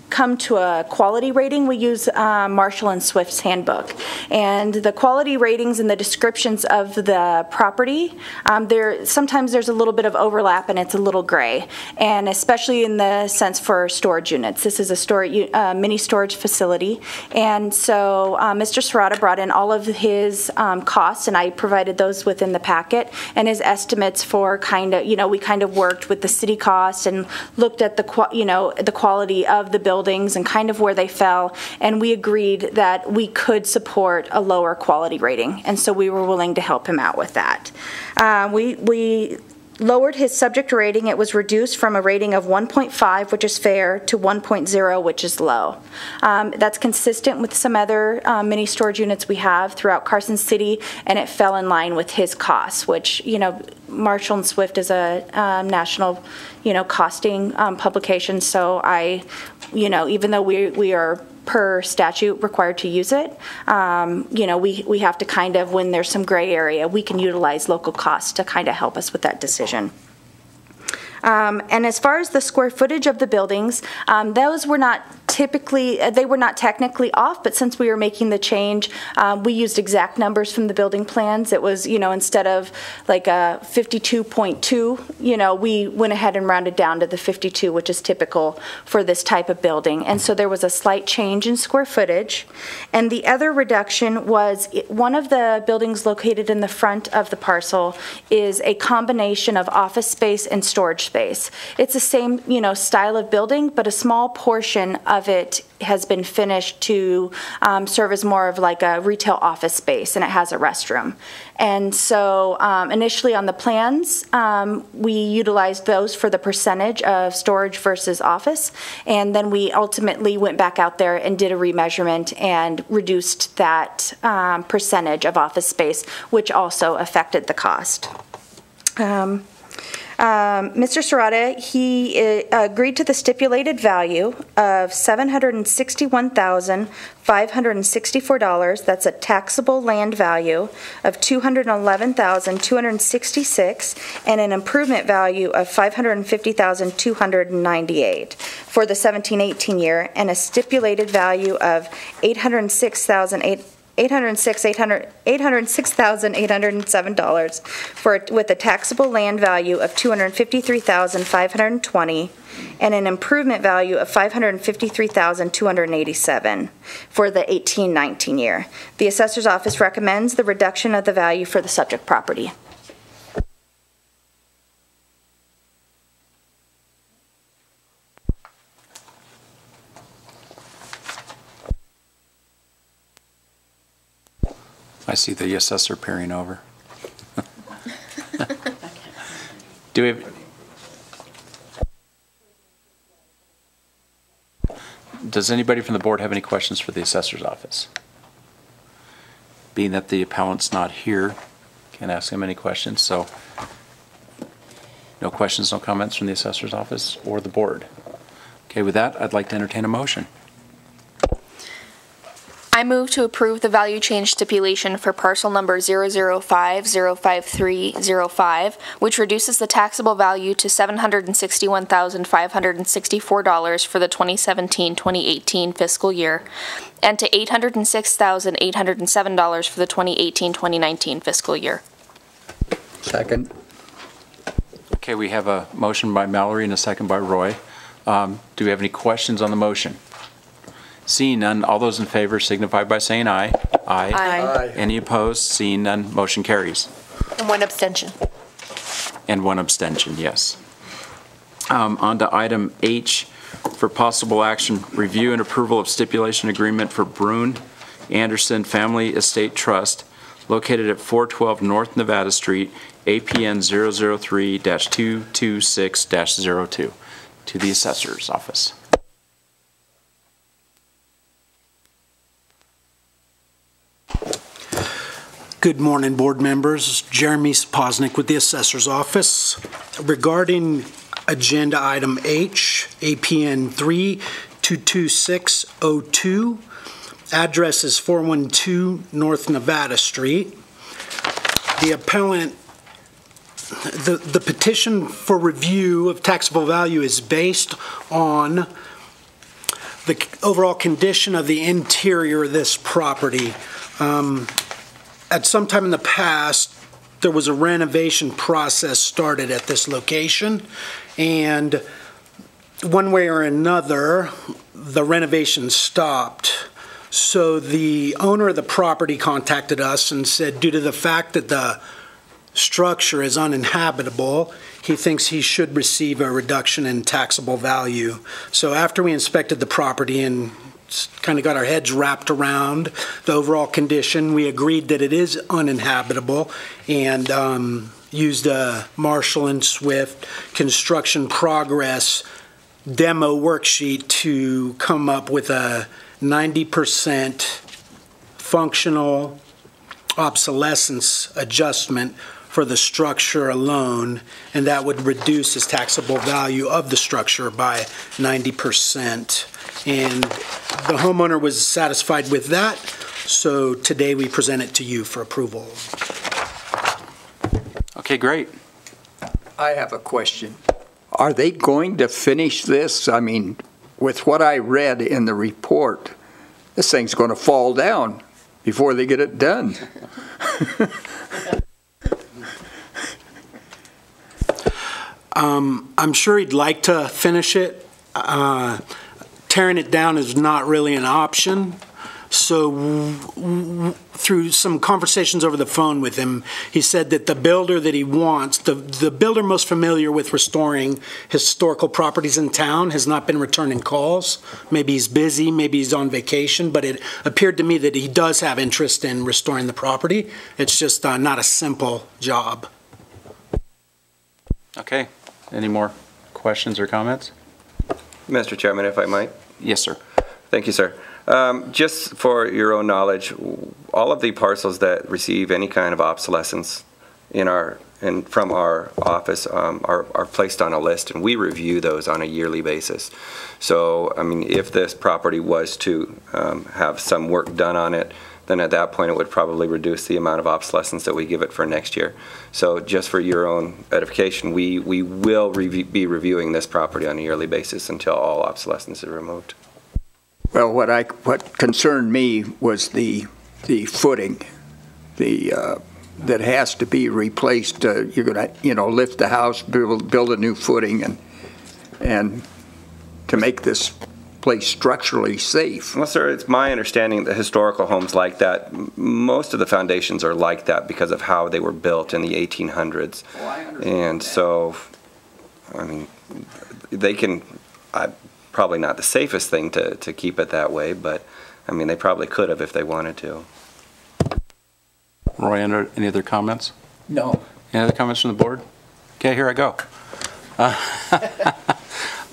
come to a quality rating, we use Marshall and Swift's handbook. And the quality ratings and the descriptions of the property, sometimes there's a little bit of overlap and it's a little gray. And especially in the sense for storage units. This is a mini storage facility. And so Mr. Serrata brought in all of his costs, and I provided those within the packet, and his estimates for we kind of worked with the city costs and looked at the quality of the buildings and kind of where they fell, and we agreed that we could support a lower quality rating, and so we were willing to help him out with that. We lowered his subject rating. It was reduced from a rating of 1.5, which is fair, to 1.0, which is low. That's consistent with some other mini storage units we have throughout Carson City, and it fell in line with his costs, which, Marshall and Swift is a national, costing publication, so even though we are per statute required to use it, we have to kind of, when there's some gray area, we can utilize local costs to kind of help us with that decision. And as far as the square footage of the buildings, those were not typically, they were not technically off, but since we were making the change, we used exact numbers from the building plans. It was, instead of like a 52.2, we went ahead and rounded down to the 52, which is typical for this type of building. And so there was a slight change in square footage. And the other reduction was one of the buildings located in the front of the parcel is a combination of office space and storage space. It's the same, style of building, but a small portion of it has been finished to serve as more of like a retail office space, and it has a restroom. And so initially on the plans, we utilized those for the percentage of storage versus office, and then we ultimately went back out there and did a remeasurement and reduced that percentage of office space, which also affected the cost. Mr. Serrata, he agreed to the stipulated value of $761,564. That's a taxable land value of $211,266 and an improvement value of $550,298 for the 17-18 year, and a stipulated value of $806,807 with a taxable land value of $253,520 and an improvement value of $553,287 for the 18-19 year. The assessor's office recommends the reduction of the value for the subject property. I see the assessor peering over. Do we have, does anybody from the board have any questions for the assessor's office? Being that the appellant's not here, can't ask him any questions, so no questions, no comments from the assessor's office or the board. Okay, with that, I'd like to entertain a motion. I move to approve the value change stipulation for parcel number 005-05305, which reduces the taxable value to $761,564 for the 2017-2018 fiscal year, and to $806,807 for the 2018-2019 fiscal year. Second. Okay, we have a motion by Mallory and a second by Roy. Do we have any questions on the motion? Seeing none, all those in favor signify by saying aye. Aye. Aye. Any opposed? Seeing none, motion carries. And one abstention. And one abstention, yes. On to item H for possible action, review and approval of stipulation agreement for Brune Anderson Family Estate Trust located at 412 North Nevada Street, APN 003-226-02 to the assessor's office. Good morning, board members. Jeremy Spoznik with the Assessor's Office. Regarding agenda item H, APN 3-22602, address is 412 North Nevada Street. The appellant, the petition for review of taxable value is based on the overall condition of the interior of this property. At some time in the past, there was a renovation process started at this location, and one way or another, the renovation stopped. So the owner of the property contacted us and said, due to the fact that the structure is uninhabitable, he thinks he should receive a reduction in taxable value. So after we inspected the property and kind of got our heads wrapped around the overall condition, we agreed that it is uninhabitable and used a Marshall and Swift construction progress demo worksheet to come up with a 90% functional obsolescence adjustment for the structure alone, and that would reduce his taxable value of the structure by 90%. And the homeowner was satisfied with that, so today we present it to you for approval. Okay, great. I have a question. Are they going to finish this? I mean, with what I read in the report, this thing's going to fall down before they get it done. I'm sure he'd like to finish it. Tearing it down is not really an option. So through some conversations over the phone with him, he said that the builder that he wants, the builder most familiar with restoring historical properties in town, has not been returning calls. Maybe he's busy, maybe he's on vacation, but it appeared to me that he does have interest in restoring the property. It's just not a simple job. Okay. Any more questions or comments? Mr. Chairman, if I might. Yes, sir. Thank you, sir. Just for your own knowledge, all of the parcels that receive any kind of obsolescence from our office are placed on a list, and we review those on a yearly basis. So, I mean, if this property was to have some work done on it, then at that point it would probably reduce the amount of obsolescence that we give it for next year. So just for your own edification, we will be reviewing this property on a yearly basis until all obsolescence is removed. Well, what concerned me was the footing, that has to be replaced. You're going to lift the house, build a new footing, and to make this place structurally safe. Well, sir, it's my understanding that historical homes like that, most of the foundations are like that because of how they were built in the 1800s. Oh, I understand. And so, I mean, they can. Probably not the safest thing to keep it that way, but I mean, they probably could have if they wanted to. Roy, any other comments? No. Any other comments from the board? Okay, here I go.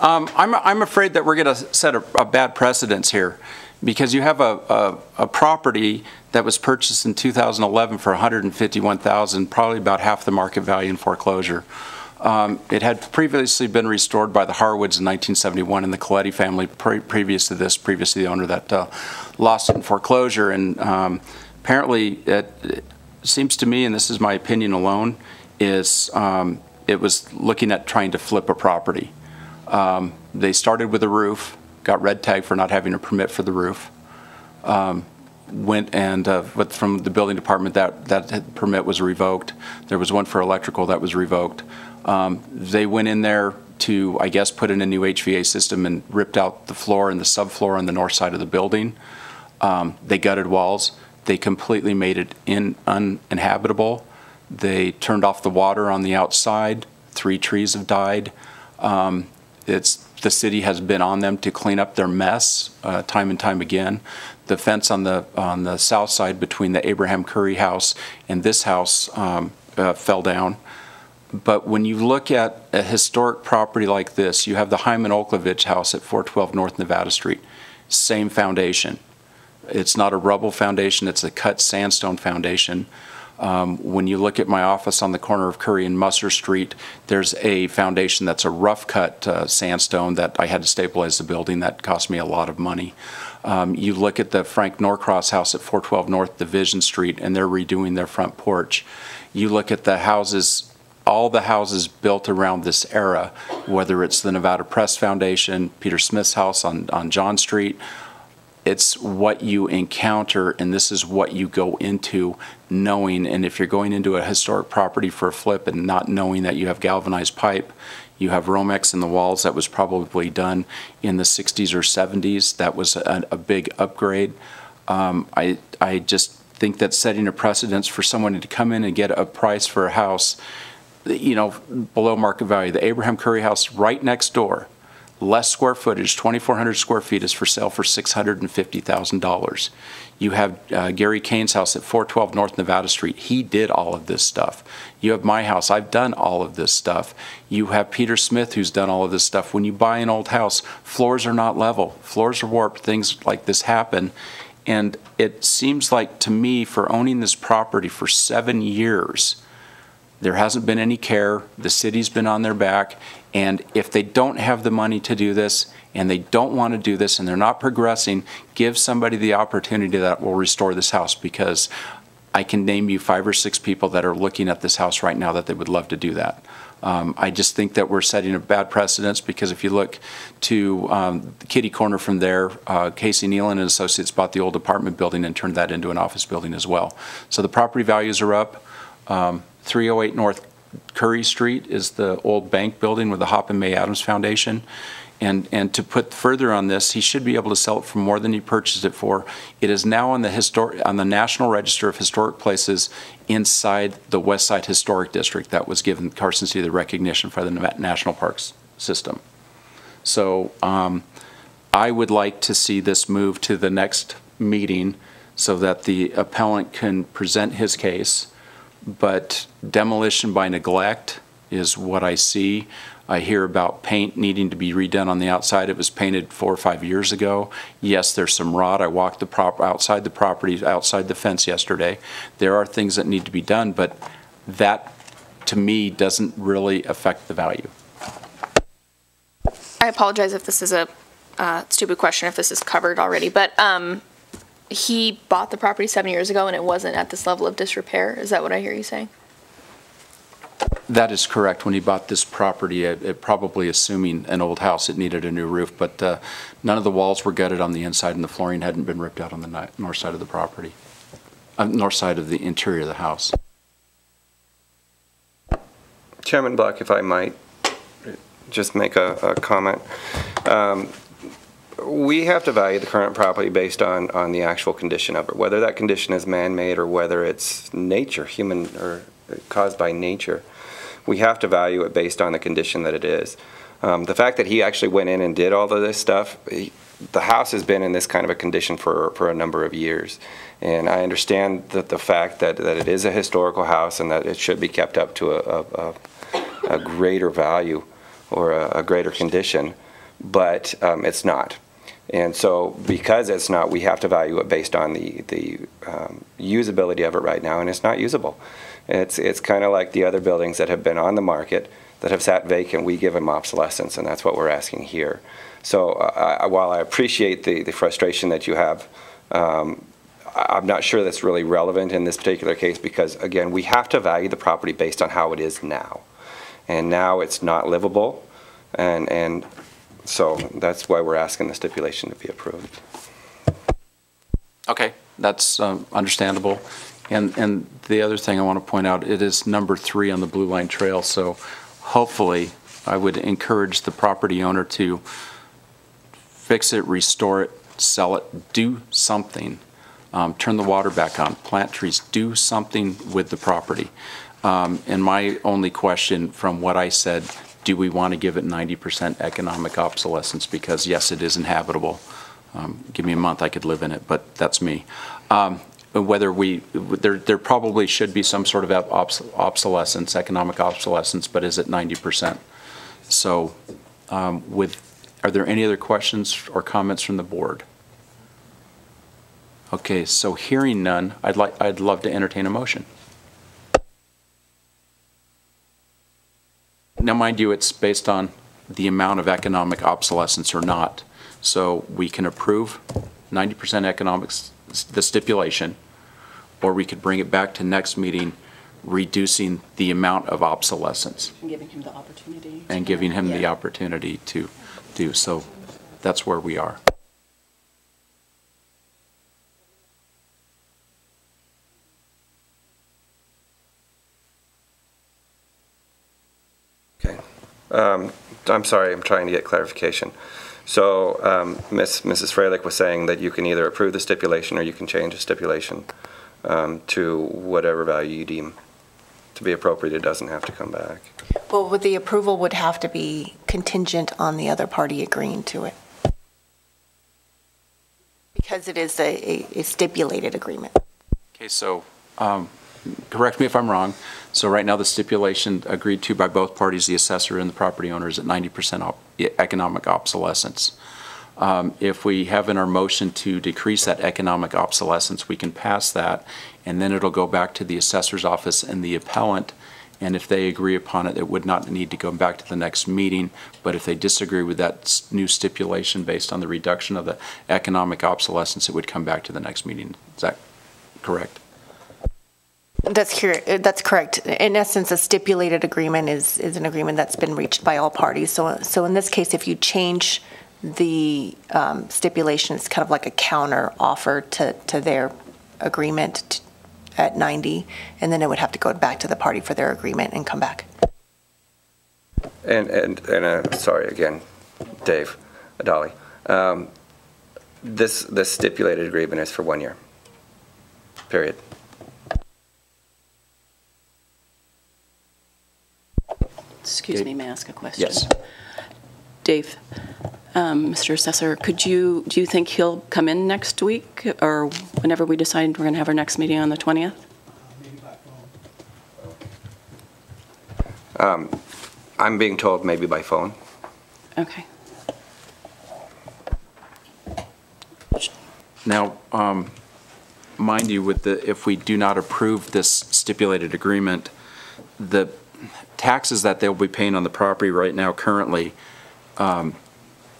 I'm afraid that we're going to set a bad precedence here, because you have a property that was purchased in 2011 for $151,000, probably about half the market value in foreclosure. It had previously been restored by the Harwoods in 1971 and the Coletti family previous to the owner that lost it in foreclosure. And apparently it seems to me, and this is my opinion alone, is it was looking at trying to flip a property. They started with a roof, got red tagged for not having a permit for the roof. Went and from the building department, that permit was revoked. There was one for electrical that was revoked. They went in there to, I guess, put in a new HVAC system and ripped out the floor and the subfloor on the north side of the building. They gutted walls. They completely made it uninhabitable. They turned off the water on the outside. 3 trees have died. The city has been on them to clean up their mess time and time again. The fence on the south side between the Abraham Curry house and this house fell down. But when you look at a historic property like this, you have the Hyman Olkovich house at 412 North Nevada Street. Same foundation. It's not a rubble foundation, it's a cut sandstone foundation. When you look at my office on the corner of Curry and Musser Street, there's a foundation that's a rough cut sandstone that I had to stabilize the building. That cost me a lot of money. You look at the Frank Norcross house at 412 North Division Street, and they're redoing their front porch. You look at the houses, all the houses built around this era, whether it's the Nevada Press Foundation, Peter Smith's house on John Street. It's what you encounter, and this is what you go into knowing. And if you're going into a historic property for a flip and not knowing that you have galvanized pipe, you have Romex in the walls that was probably done in the 60s or 70s. That was a big upgrade. I just think that setting a precedence for someone to come in and get a price for a house, below market value. The Abraham Curry house right next door, less square footage, 2,400 square feet, is for sale for $650,000. You have Gary Kane's house at 412 North Nevada Street. He did all of this stuff. You have my house. I've done all of this stuff. You have Peter Smith, who's done all of this stuff. When you buy an old house, floors are not level. Floors are warped. Things like this happen. And it seems like to me, for owning this property for 7 years, there hasn't been any care. The city's been on their back. And if they don't have the money to do this, and they don't want to do this, and they're not progressing, give somebody the opportunity that will restore this house, because I can name you 5 or 6 people that are looking at this house right now that they would love to do that. I just think that we're setting a bad precedence, because if you look to the kitty corner from there, Casey Nealon and Associates bought the old apartment building and turned that into an office building as well. So the property values are up. 308 North Curry Street is the old bank building with the Hop and May Adams Foundation. And to put further on this, he should be able to sell it for more than he purchased it for. It is now on the National Register of Historic Places inside the West Side Historic District that was given Carson City the recognition for the National Parks system. So I would like to see this move to the next meeting so that the appellant can present his case. But demolition by neglect is what I see. I hear about paint needing to be redone on the outside. It was painted 4 or 5 years ago. Yes, there's some rot. I walked outside the property, outside the fence yesterday. There are things that need to be done, but that, to me, doesn't really affect the value. I apologize if this is a stupid question, if this is covered already, but he bought the property 7 years ago and it wasn't at this level of disrepair. Is that what I hear you saying? That is correct. When he bought this property, it probably assuming an old house, it needed a new roof, but none of the walls were gutted on the inside and the flooring hadn't been ripped out on the north side of the property, north side of the interior of the house. Chairman Black, if I might just make a comment. We have to value the current property based on the actual condition of it, whether that condition is man-made or whether it's nature, human or caused by nature. We have to value it based on the condition that it is. The fact that he actually went in and did all of this stuff, the house has been in this kind of a condition for a number of years. And I understand that the fact that it is a historical house and that it should be kept up to a greater value or a greater condition, but it's not. And so because it's not, we have to value it based on the usability of it right now, and it's not usable. It's kind of like the other buildings that have been on the market that have sat vacant. We give them obsolescence, and that's what we're asking here. So while I appreciate the frustration that you have, I'm not sure that's really relevant in this particular case because, again, we have to value the property based on how it is now. And now it's not livable, and so that's why we're asking the stipulation to be approved. Okay, that's understandable. And the other thing I want to point out, it is number 3 on the Blue Line Trail, so hopefully I would encourage the property owner to fix it, restore it, sell it, do something. Turn the water back on, plant trees, do something with the property. And my only question from what I said, do we want to give it 90% economic obsolescence? Because yes, it is inhabitable. Give me a month, I could live in it, but that's me. Whether there probably should be some sort of obsolescence, economic obsolescence, but is it 90%? So are there any other questions or comments from the board? Okay, so hearing none, I'd love to entertain a motion. Now, mind you, it's based on the amount of economic obsolescence or not. So we can approve 90% economics, the stipulation, or we could bring it back to next meeting, reducing the amount of obsolescence. And giving him the opportunity. And giving him the opportunity to do. So that's where we are. Okay. I'm sorry, I'm trying to get clarification. So Mrs. Freilich was saying that you can either approve the stipulation or you can change the stipulation to whatever value you deem to be appropriate. It doesn't have to come back. Well, the approval would have to be contingent on the other party agreeing to it. Because it is a stipulated agreement. Okay, so correct me if I'm wrong. So right now the stipulation agreed to by both parties, the assessor and the property owner, is at 90% economic obsolescence. If we have in our motion to decrease that economic obsolescence, we can pass that, and then it'll go back to the assessor's office and the appellant, and if they agree upon it, it would not need to go back to the next meeting, but if they disagree with that new stipulation based on the reduction of the economic obsolescence, it would come back to the next meeting. Is that correct? That's correct. In essence, a stipulated agreement is an agreement that's been reached by all parties. So in this case, if you change the stipulation, it's kind of like a counter offer to their agreement at 90, and then it would have to go back to the party for their agreement and come back. And sorry again, Dave, Dolly. This stipulated agreement is for 1 year. Period. Excuse Dave? me, may I ask a question? Yes. Dave, Mr. Assessor, do you think he'll come in next week or whenever we decide we're going to have our next meeting on the 20th? Maybe by phone. I'm being told maybe by phone. Okay. Now, mind you, if we do not approve this stipulated agreement, the taxes that they'll be paying on the property right now currently,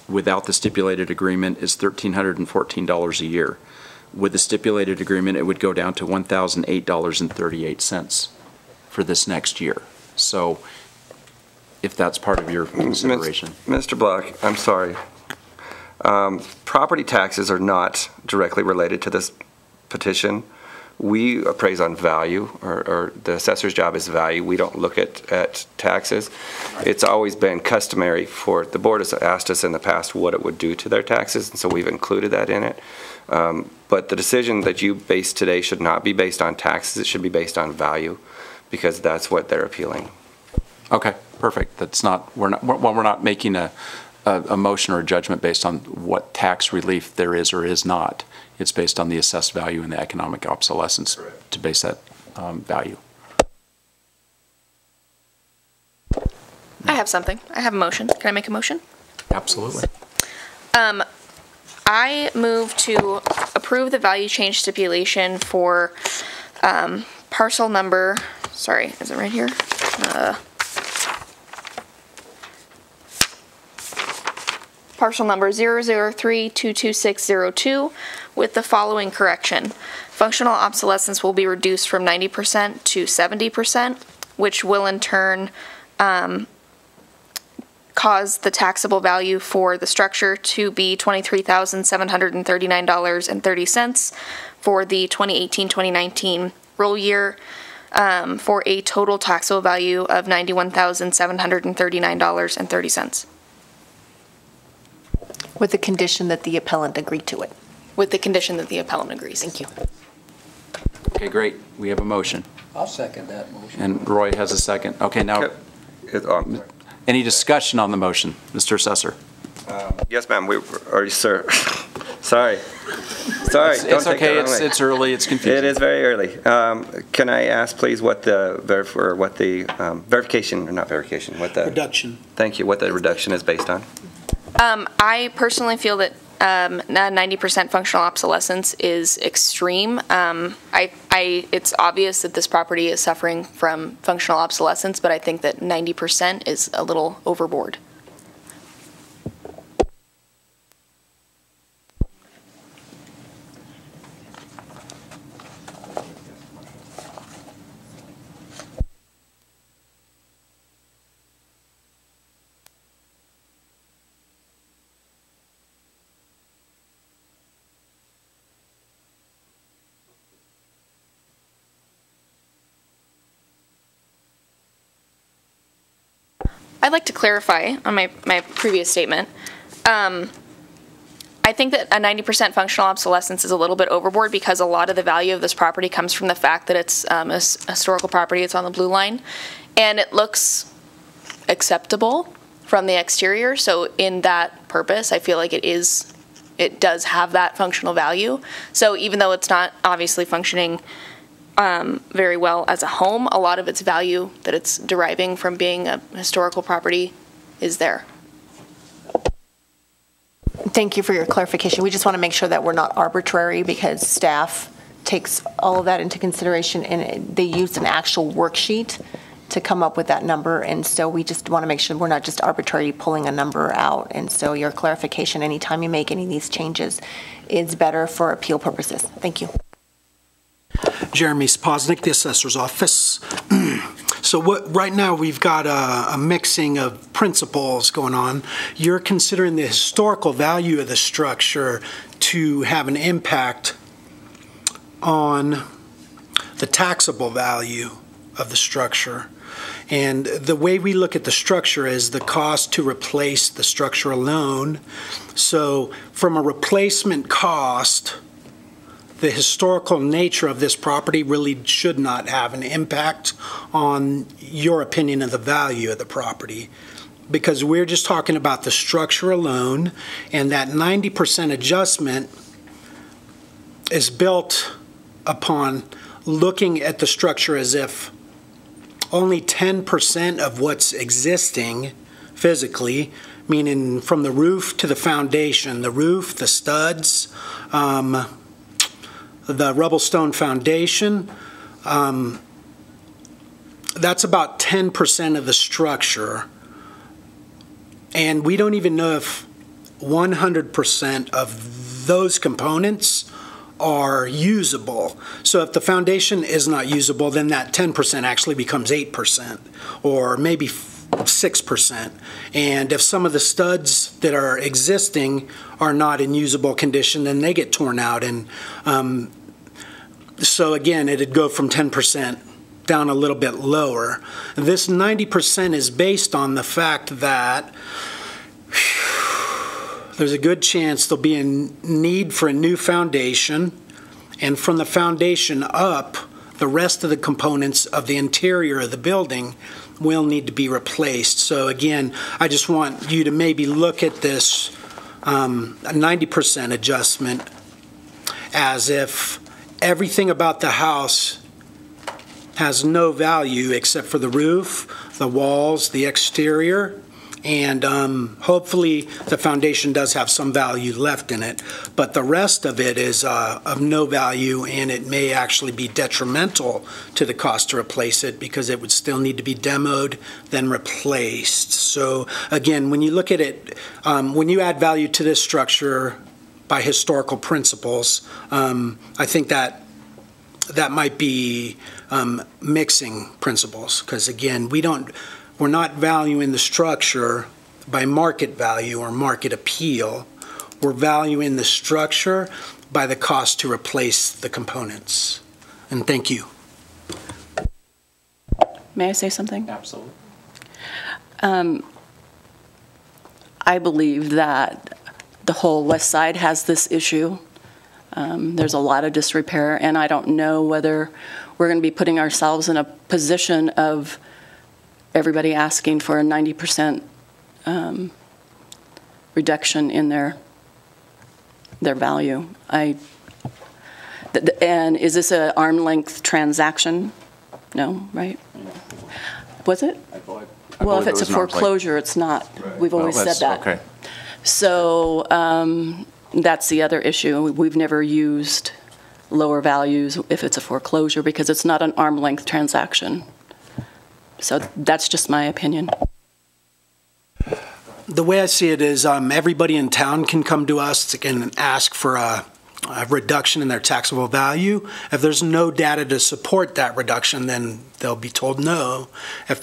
without the stipulated agreement, is $1,314 a year. With the stipulated agreement, it would go down to $1,008.38 for this next year. So, if that's part of your consideration. Mr. Block, I'm sorry. Property taxes are not directly related to this petition. We appraise on value, or the assessor's job is value. We don't look at taxes. It's always been customary for, the board has asked us in the past what it would do to their taxes, and so we've included that in it. But the decision that you base today should not be based on taxes. It should be based on value, because that's what they're appealing. Okay, perfect. We're not making a motion or a judgment based on what tax relief there is or is not. It's based on the assessed value and the economic obsolescence to base that value. I have something. I have a motion. Can I make a motion? Absolutely. I move to approve the value change stipulation for parcel number, sorry, is it right here? Parcel number 003-22602 with the following correction. Functional obsolescence will be reduced from 90% to 70%, which will in turn cause the taxable value for the structure to be $23,739.30 for the 2018-2019 roll year, for a total taxable value of $91,739.30. With the condition that the appellant agreed to it. With the condition that the appellant agrees. Thank you. Okay, great. We have a motion. I'll second that motion. And Roy has a second. Okay, now, any discussion on the motion, Mr. Assessor? Yes, ma'am. Or sir. Sorry. It's okay. It's early. It's confusing. It is very early. Can I ask, please, what the verification, or not verification, what the Reduction. Thank you. What the reduction is based on? I personally feel that 90% functional obsolescence is extreme. It's obvious that this property is suffering from functional obsolescence, but I think that 90% is a little overboard. I'd like to clarify on my previous statement. I think that a 90% functional obsolescence is a little bit overboard because a lot of the value of this property comes from the fact that it's a historical property. It's on the blue line, and it looks acceptable from the exterior. So in that purpose, I feel like it does have that functional value. So even though it's not obviously functioning very well as a home, a lot of its value that it's deriving from being a historical property is there. Thank you for your clarification. We just want to make sure that we're not arbitrary, because staff takes all of that into consideration, and they use an actual worksheet to come up with that number, and so we just want to make sure we're not just arbitrarily pulling a number out. And so your clarification anytime you make any of these changes is better for appeal purposes. Thank you. Jeremy Spoznik, the assessor's office. So right now we've got a mixing of principles going on. You're considering the historical value of the structure to have an impact on the taxable value of the structure. And the way we look at the structure is the cost to replace the structure alone. So from a replacement cost, the historical nature of this property really should not have an impact on your opinion of the value of the property, because we're just talking about the structure alone, and that 90% adjustment is built upon looking at the structure as if only 10% of what's existing physically, meaning from the roof to the foundation, the roof, the studs, the rubble stone foundation, that's about 10% of the structure. And we don't even know if 100% of those components are usable. So if the foundation is not usable, then that 10% actually becomes 8% or maybe 6%. And if some of the studs that are existing are not in usable condition, then they get torn out. And so again, it'd go from 10% down a little bit lower. This 90% is based on the fact that there's a good chance there'll be a need for a new foundation, and from the foundation up, the rest of the components of the interior of the building will need to be replaced. So again, I just want you to maybe look at this 90% adjustment as if everything about the house has no value except for the roof, the walls, the exterior, and hopefully the foundation does have some value left in it. But the rest of it is of no value, and it may actually be detrimental to the cost to replace it because it would still need to be demoed, then replaced. So again, when you look at it, when you add value to this structure by historical principles, I think that might be mixing principles, because again, we're not valuing the structure by market value or market appeal. We're valuing the structure by the cost to replace the components. And thank you. May I say something? Absolutely. I believe that the whole west side has this issue. There's a lot of disrepair, and I don't know whether we're going to be putting ourselves in a position of everybody asking for a 90% reduction in their value. And is this an arm length transaction? No, right? Was it? Well, if it's a foreclosure, it's not. Right. We've always said that. Okay. So that's the other issue. We've never used lower values if it's a foreclosure because it's not an arm length transaction. So that's just my opinion. The way I see it is everybody in town can come to us and ask for a reduction in their taxable value. If there's no data to support that reduction, then they'll be told no. If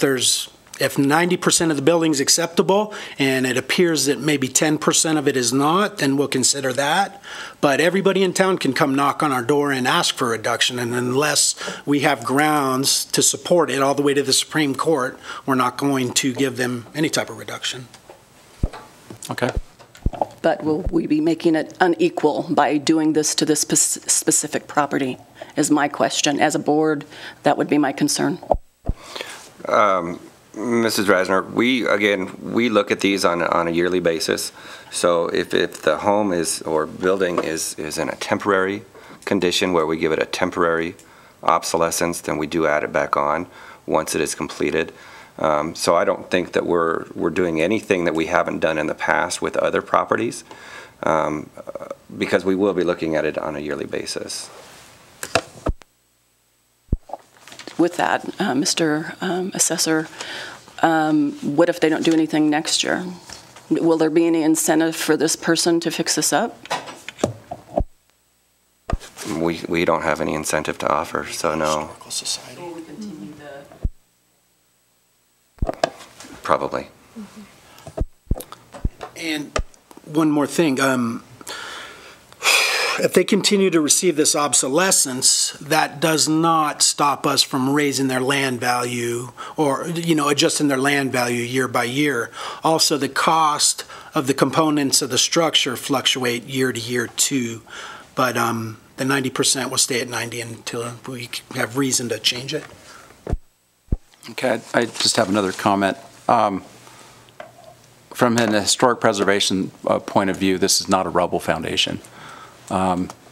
90% of the building is acceptable and it appears that maybe 10% of it is not, then we'll consider that. But everybody in town can come knock on our door and ask for a reduction, and unless we have grounds to support it all the way to the Supreme Court, we're not going to give them any type of reduction. Okay. But will we be making it unequal by doing this to this specific property, is my question. As a board, that would be my concern. Mrs. Reisner, we look at these on a yearly basis. So if the home or building is in a temporary condition where we give it a temporary obsolescence, then we do add it back on once it is completed. So I don't think that we're doing anything that we haven't done in the past with other properties, because we will be looking at it on a yearly basis. With that, Mr. Assessor, what if they don't do anything next year? Will there be any incentive for this person to fix this up? we don't have any incentive to offer, so no. Will we continue Probably. And one more thing, if they continue to receive this obsolescence, that does not stop us from raising their land value or, adjusting their land value year by year. Also, the cost of the components of the structure fluctuate year to year too, but the 90% will stay at 90 until we have reason to change it. Okay, I just have another comment. From an historic preservation point of view, this is not a rubble foundation.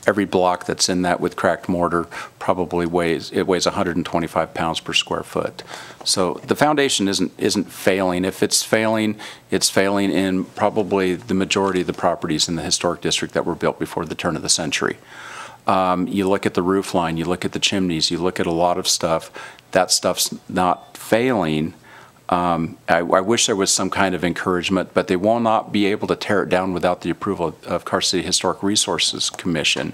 Every block that's in that with cracked mortar probably weighs 125 pounds per square foot. So the foundation isn't failing. If it's failing in probably the majority of the properties in the historic district that were built before the turn of the century. You look at the roof line, you look at the chimneys, you look at a lot of stuff. That stuff's not failing. I wish there was some kind of encouragement, but they will not be able to tear it down without the approval of Carson City Historic Resources Commission.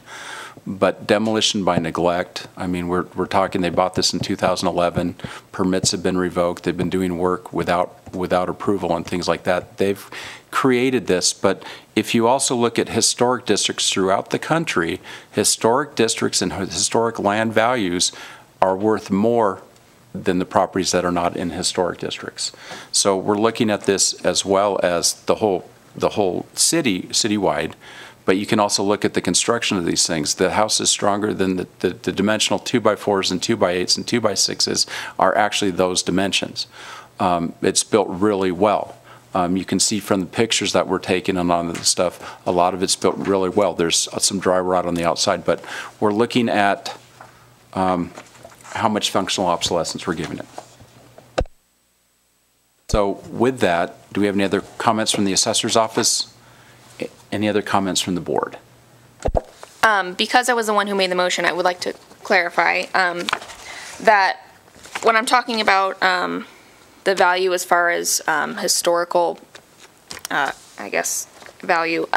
But demolition by neglect, I mean, we're talking, they bought this in 2011, permits have been revoked, they've been doing work without approval and things like that. They've created this, but if you also look at historic districts throughout the country, historic districts and historic land values are worth more than the properties that are not in historic districts. So we're looking at this as well as the whole citywide, but you can also look at the construction of these things. The house is stronger than the dimensional 2x4s and 2x8s and 2x6s are actually those dimensions. It's built really well. You can see from the pictures that were taken and on the stuff, a lot of it's built really well. There's some dry rot on the outside, but we're looking at how much functional obsolescence we're giving it. So with that, do we have any other comments from the assessor's office? Any other comments from the board? Because I was the one who made the motion, I would like to clarify that when I'm talking about the value as far as historical, I guess, value,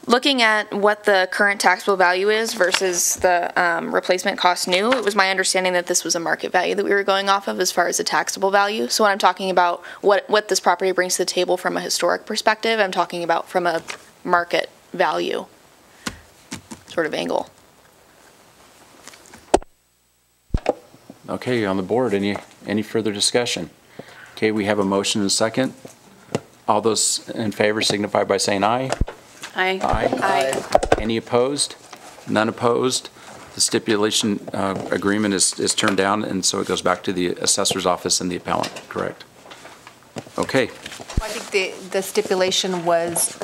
looking at what the current taxable value is versus the replacement cost new, it was my understanding that this was a market value that we were going off of as far as the taxable value. So when I'm talking about what this property brings to the table from a historic perspective, I'm talking about from a market value sort of angle. Okay, on the board, any further discussion? Okay, we have a motion and a second. All those in favor signify by saying aye. Aye. Aye. Any opposed? None opposed. The stipulation agreement is turned down, and so it goes back to the assessor's office and the appellant, correct? Okay. I think the stipulation was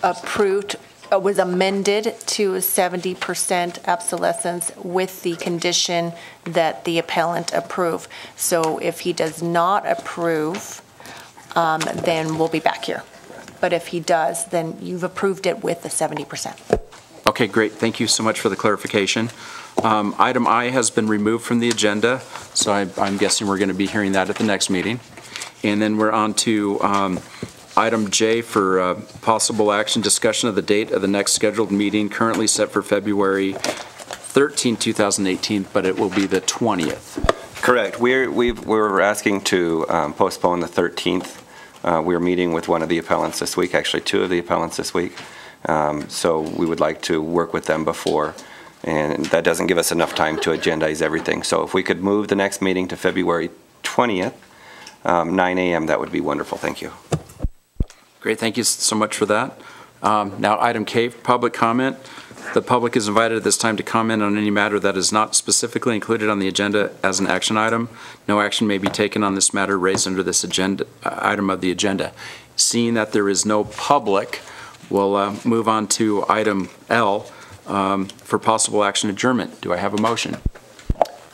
approved, was amended to 70% obsolescence with the condition that the appellant approve. So if he does not approve, then we'll be back here. But if he does, then you've approved it with the 70%. Okay, great. Thank you so much for the clarification. Item I has been removed from the agenda, so I'm guessing we're going to be hearing that at the next meeting. And then we're on to item J for possible action, discussion of the date of the next scheduled meeting, currently set for February 13, 2018, but it will be the 20th. Correct. We're asking to postpone the 13th. We're meeting with one of the appellants this week, actually two of the appellants this week. So we would like to work with them before, and that doesn't give us enough time to agendize everything. So if we could move the next meeting to February 20th, 9 a.m., that would be wonderful. Thank you. Great, thank you so much for that. Now item K, public comment. The public is invited at this time to comment on any matter that is not specifically included on the agenda as an action item. No action may be taken on this matter raised under this agenda item of the agenda. Seeing that there is no public, we'll move on to item L for possible action adjournment. Do I have a motion?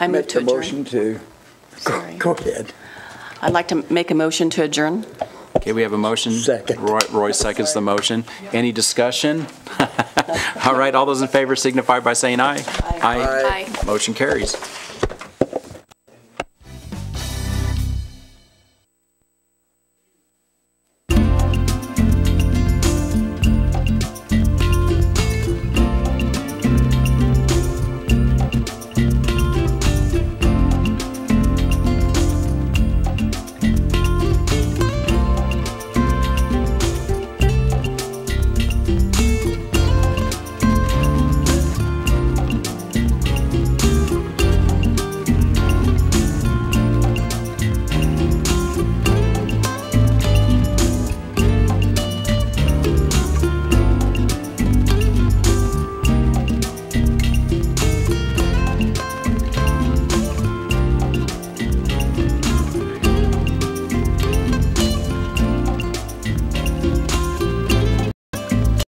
I move to adjourn. Motion to go ahead. I'd like to make a motion to adjourn. Okay, we have a motion. Second. Roy seconds the motion. Any discussion? All right, all those in favor signify by saying aye. Aye. Motion carries.